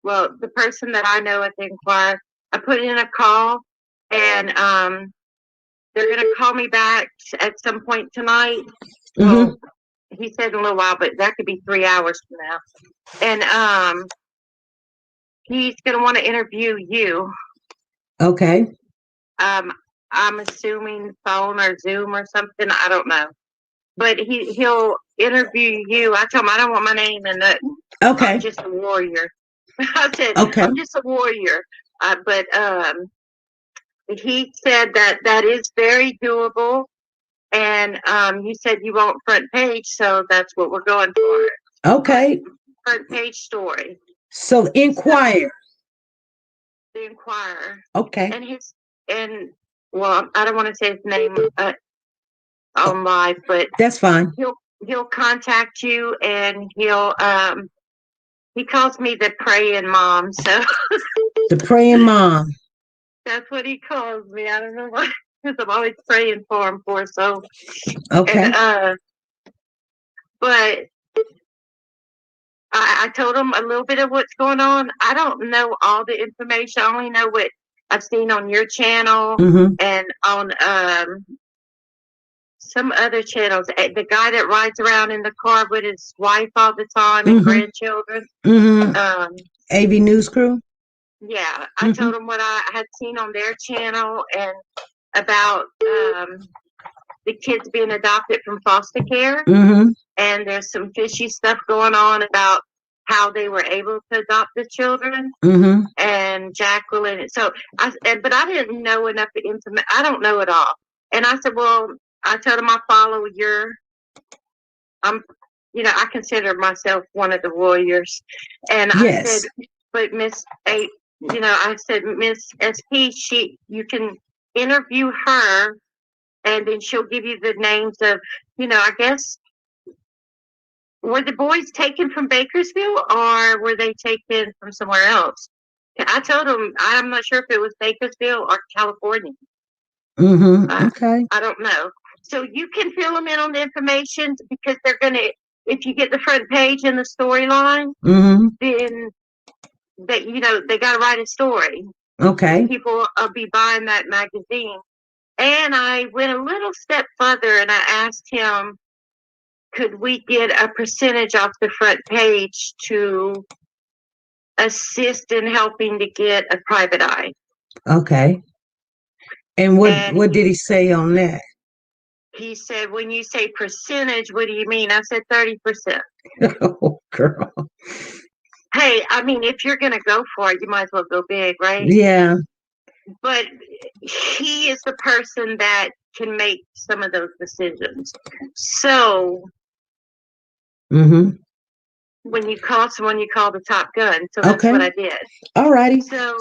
the person that I know at the Inquirer, I put in a call, and they're going to call me back at some point tonight. Mm-hmm. Well, he said in a little while, but that could be 3 hours from now. And he's going to want to interview you. Okay. I'm assuming phone or Zoom or something. I don't know. But he'll interview you. I told him I don't want my name in nothing. Okay. I'm just a warrior. I said, okay. I'm just a warrior. But he said that is very doable. And you said you want front page, so that's what we're going for. Okay. Front page story. So the Inquirer. The Inquirer. Okay. And well, I don't want to say his name on live, but that's fine. He'll contact you, and he calls me the praying mom. So the praying mom. That's what he calls me. I don't know why, because I'm always praying for him so. Okay. And, but I told him a little bit of what's going on. I don't know all the information. I only know what I've seen on your channel and on some other channels. The guy that rides around in the car with his wife all the time and grandchildren. AV News Crew. Yeah, I told him what I had seen on their channel and about the kids being adopted from foster care. And there's some fishy stuff going on about how they were able to adopt the children. And Jacqueline. So but I didn't know enough information. I don't know it all. And I said, well, I told him I follow I consider myself one of the warriors. And I said, but Miss A, I said, Miss SP, you can interview her, and then she'll give you the names of, I guess, were the boys taken from Bakersfield or were they taken from somewhere else? I told him I'm not sure if it was Bakersfield or California. Okay. I don't know. So you can fill them in on the information, because they're going to, if you get the front page and the storyline, then they got to write a story. Okay. People will be buying that magazine. And I went a little step further, and I asked him, could we get a percentage off the front page to assist in helping to get a private eye? Okay. And what did he say on that? He said, when you say percentage, what do you mean? I said 30%. Oh, girl. Hey, I mean, if you're going to go for it, you might as well go big, right? Yeah. But he is the person that can make some of those decisions. So when you call someone, you call the top gun. So that's what I did. All righty. So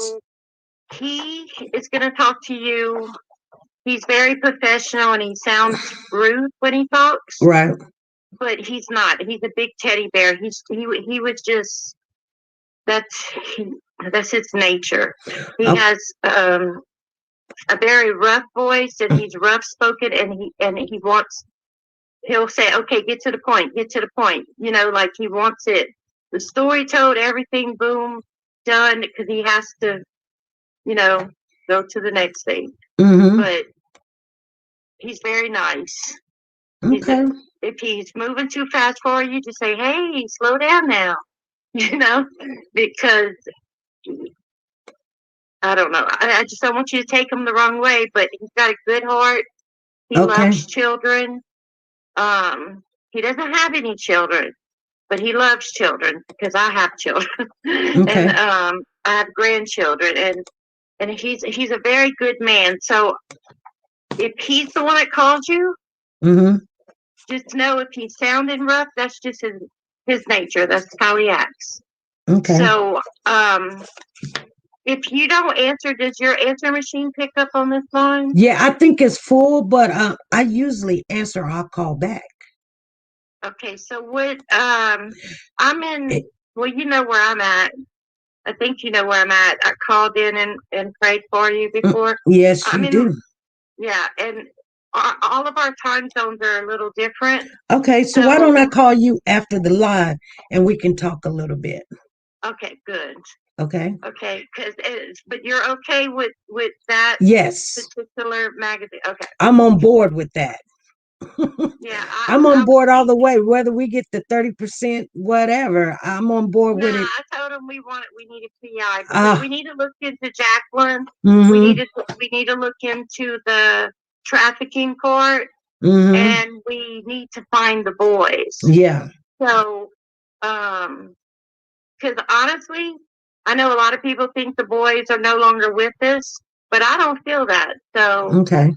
he is going to talk to you. He's very professional, and he sounds rude when he talks. Right. But he's not. He's a big teddy bear. He was just, that's his nature. He has a very rough voice, and he's rough spoken, and he wants, he'll say, okay, get to the point, you know, like he wants it, the story told, everything, boom, done, because he has to, you know, go to the next thing. But he's very nice. Okay. If he's moving too fast for you, just say, hey, slow down now, you know, because I don't know. I just don't want you to take him the wrong way, but he's got a good heart. He loves children. He doesn't have any children, but he loves children because I have children. And I have grandchildren, and he's a very good man. So if he's the one that calls you, just know if he's sounding rough, that's just his nature. That's how he acts. Okay. So if you don't answer, does your answer machine pick up on this line? Yeah, I think it's full, but I usually answer. I'll call back. Okay, so what? I'm in. Well, you know where I'm at. I think you know where I'm at. I called in and prayed for you before. Yes, you do. Yeah, and all of our time zones are a little different. Okay, so why don't I call you after the live and we can talk a little bit? Okay, good. Okay. Okay, but you're okay with that? Yes. Particular magazine. Okay. I'm on board with that. Yeah, I'm on board all the way. Whether we get the 30%, whatever, I'm on board with it. I told him we need a PI because we need to look into Jacqueline. We need to look into the trafficking part, and we need to find the boys. Yeah. So, because honestly, I know a lot of people think the boys are no longer with us, but I don't feel that. So, okay.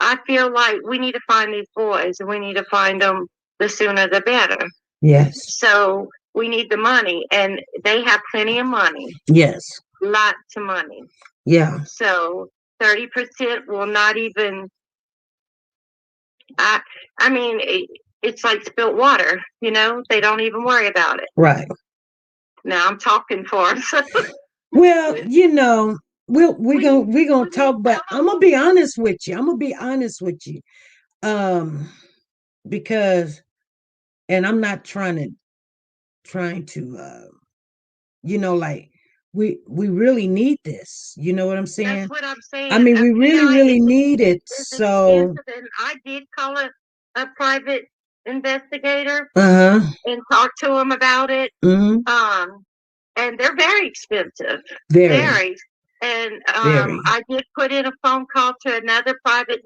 I feel like we need to find these boys, and we need to find them the sooner the better. Yes. So we need the money, and they have plenty of money. Yes. Lots of money. Yeah. So 30% will not even. I mean, it's like spilt water. You know, they don't even worry about it. Right. Now I'm talking for them. Well, you know. We're gonna talk, but I'm gonna be honest with you. Because, and I'm not trying to you know, like we really need this. You know what I'm saying? That's what I'm saying. I mean, we really need it. So I did call a private investigator and talk to them about it. And they're very expensive. Very. And I did put in a phone call to another private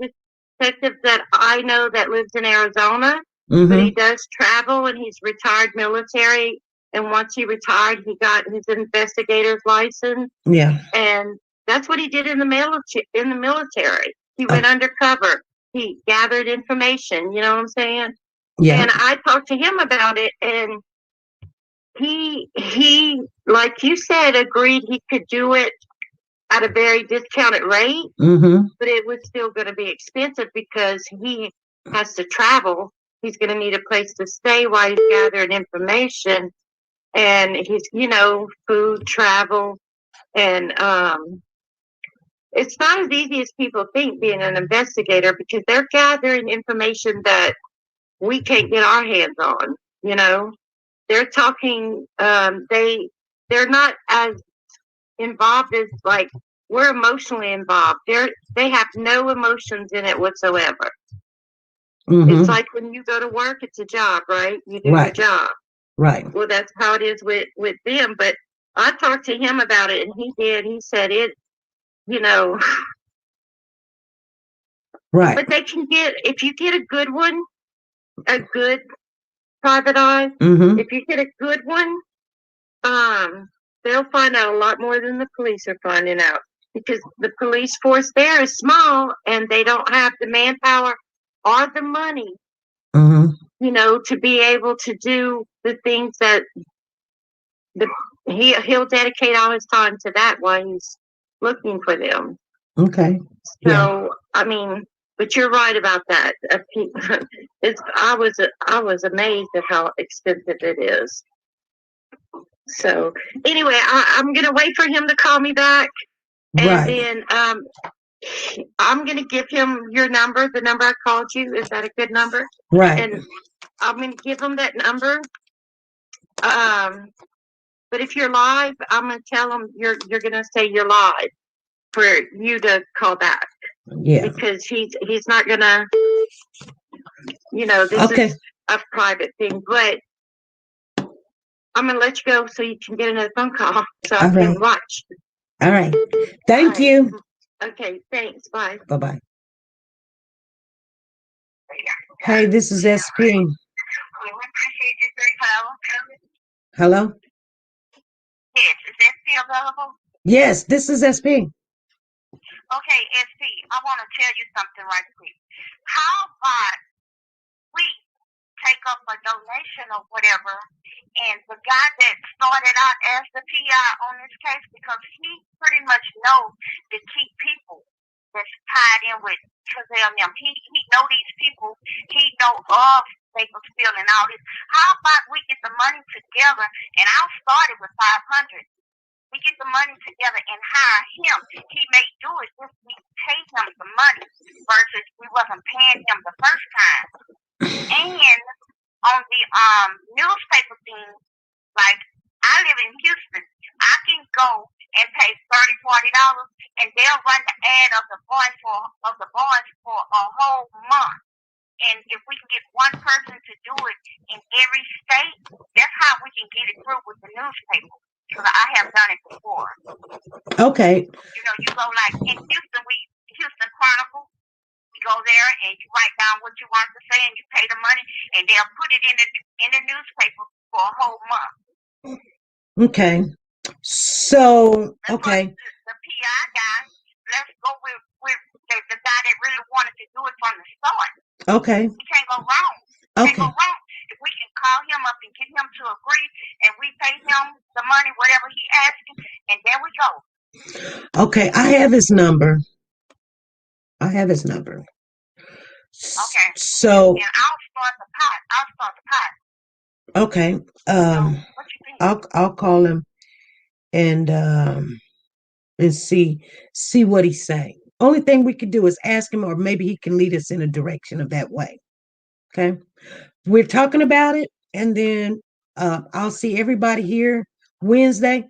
detective that I know that lives in Arizona, but he does travel and he's retired military. And once he retired, he got his investigator's license. Yeah. And that's what he did in the military. He went undercover. He gathered information. You know what I'm saying? Yeah. And I talked to him about it, and he, like you said, agreed he could do it at a very discounted rate, but it was still going to be expensive because he has to travel. He's going to need a place to stay while he's gathering information, and he's, you know, food, travel, and it's not as easy as people think being an investigator because they're gathering information that we can't get our hands on. You know, they're talking. They're not as involved as like we're emotionally involved. They have no emotions in it whatsoever. It's like when you go to work, it's a job, right? You do your job. Right. Well, that's how it is with them. But I talked to him about it, and he did. He said it, you know. Right. But they can get, if you get a good one, a good private eye, if you get a good one, they'll find out a lot more than the police are finding out because the police force there is small and they don't have the manpower or the money, you know, to be able to do the things that he'll dedicate all his time to that while he's looking for them. Okay. So, I mean, but you're right about that. I was amazed at how expensive it is. So anyway, I'm gonna wait for him to call me back, and then I'm going to give him your number, the number I called you. Is that a good number? Right. And I'm going to give him that number. But if you're live, I'm going to tell him you're going to say you're live for you to call back. Yeah. Because he's not going to, this is a private thing. But I'm going to let you go so you can get another phone call so I can watch. All right. Thank you. Okay. Thanks. Bye. Bye-bye. Hey, this is SP. Hello? Yes, is SP available? Yes, this is SP. Okay, SP, I want to tell you something right quick. How about we take up a donation or whatever, and the guy that started out as the PI on this case, because he pretty much knows the key people that's tied in with Chazelle and them. He know these people. He know of Bakersfield and all this. How about we get the money together, and I'll start it with 500. We get the money together and hire him. He may do it if we pay him the money versus we wasn't paying him the first time. And on the newspaper thing, like I live in Houston, I can go and pay $30-$40, and they'll run the ad of the boys for a whole month. And if we can get one person to do it in every state, that's how we can get it through with the newspaper. Because I have done it before. Okay. You go like in Houston Chronicle, you go there and you write down what you want to say and you pay the money, and they'll put it in the newspaper for a whole month. Okay. So, okay. The PI guy, let's go with the guy that really wanted to do it from the start. Okay. We can't go wrong. Okay. Can't go wrong. If we can call him up and get him to agree, and we pay him the money, whatever he asking, and there we go. Okay, I have his number. Okay. So. And I'll start the pot. Okay. What you think? I'll call him and see what he's saying. Only thing we could do is ask him, or maybe he can lead us in a direction of that way. Okay. We're talking about it, and then I'll see everybody here Wednesday.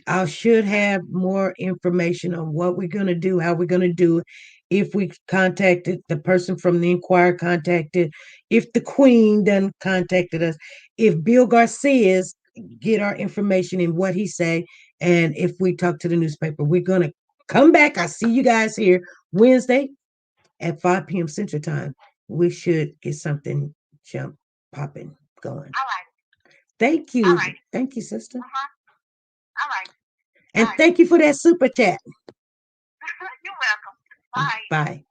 I should have more information on what we're going to do, how we're going to do it. If we contacted the person from the Inquirer, contacted, if the Queen done contacted us, if Bill Garcia's get our information and what he say, and if we talk to the newspaper, we're going to come back. I see you guys here Wednesday at 5 p.m. Central Time. We should get something popping going. All right. Thank you. All right. Thank you, sister. All right. And thank you for that super chat. You're welcome. Bye. Bye.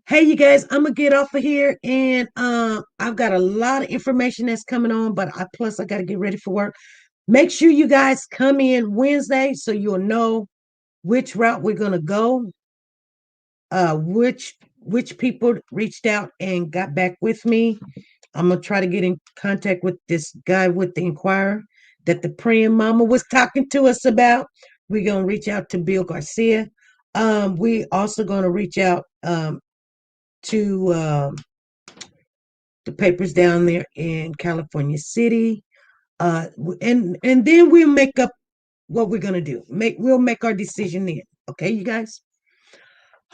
Hey, you guys, I'm gonna get off of here, and I've got a lot of information that's coming on, but I got to get ready for work. Make sure you guys come in Wednesday so you'll know which route we're gonna go. Which people reached out and got back with me. I'm gonna try to get in contact with this guy with the Inquirer that the praying mama was talking to us about. We're gonna reach out to Bill Garcia. We also gonna reach out to the papers down there in California City. And then we'll make up what we're gonna do. We'll make our decision then. Okay, you guys?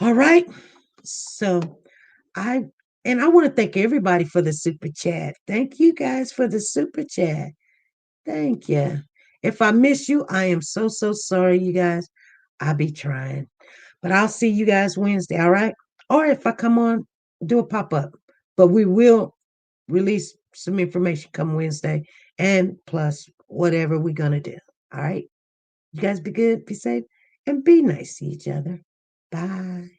All right. So I want to thank everybody for the super chat. Thank you guys for the super chat. Thank you. If I miss you, I am so sorry, you guys. I'll be trying. But I'll see you guys Wednesday, all right? Or if I come on, do a pop-up. But we will release some information come Wednesday, and plus whatever we're going to do. All right? You guys be good, be safe, and be nice to each other. Bye.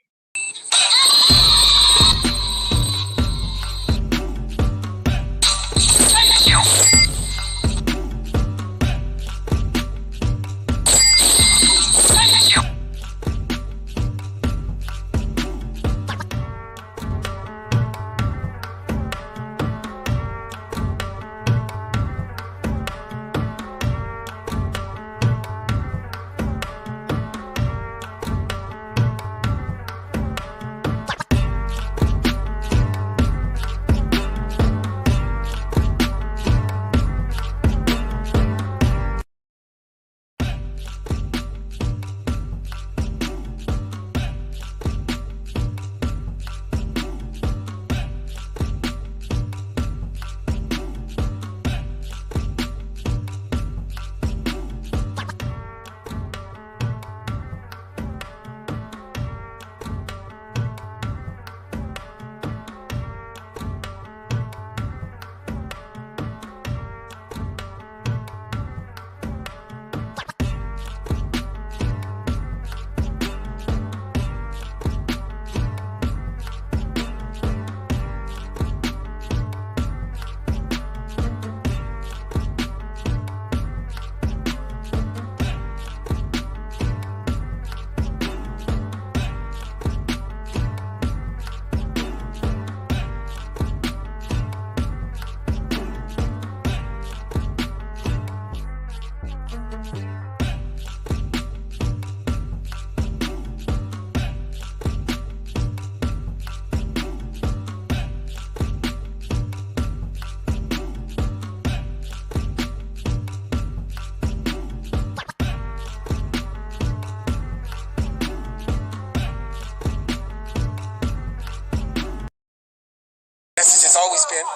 always been,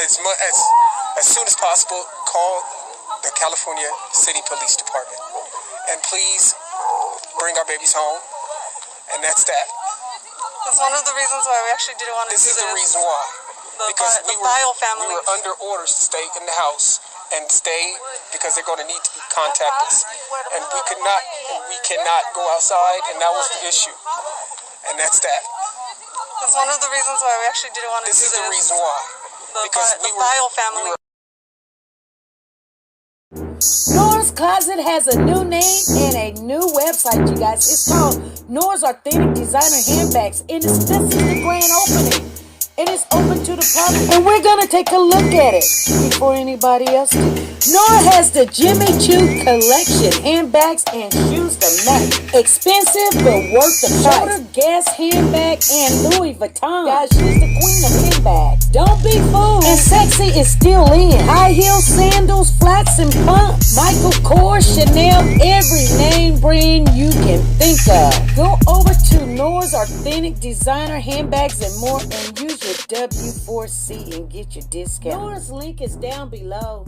as soon as possible, call the California City Police Department. And please bring our babies home. And that's that. That's one of the reasons why we actually didn't want to do this. This is the reason why. Because we were under orders to stay in the house and stay because they're going to need to contact us. And we cannot go outside, and that was the issue. And that's that. That's one of the reasons why we actually didn't want to do this. This is the reason why. Because the Bile family. Nora's Closet has a new name and a new website, you guys. It's called Nora's Authentic Designer Handbags. And this is the grand opening. And it's open to the public. And we're going to take a look at it before anybody else do. Nora has the Jimmy Choo collection. Handbags and shoes to match. Expensive but worth the price. Shoulder Guess handbag and Louis Vuitton. Guys, she's the queen of handbags. Don't be fooled. And sexy is still in. High heel sandals, flats and pumps. Michael Kors, Chanel, every name brand you can think of. Go over to Nora's Authentic Designer Handbags and more and use your W4C and get your discount. Nora's link is down below.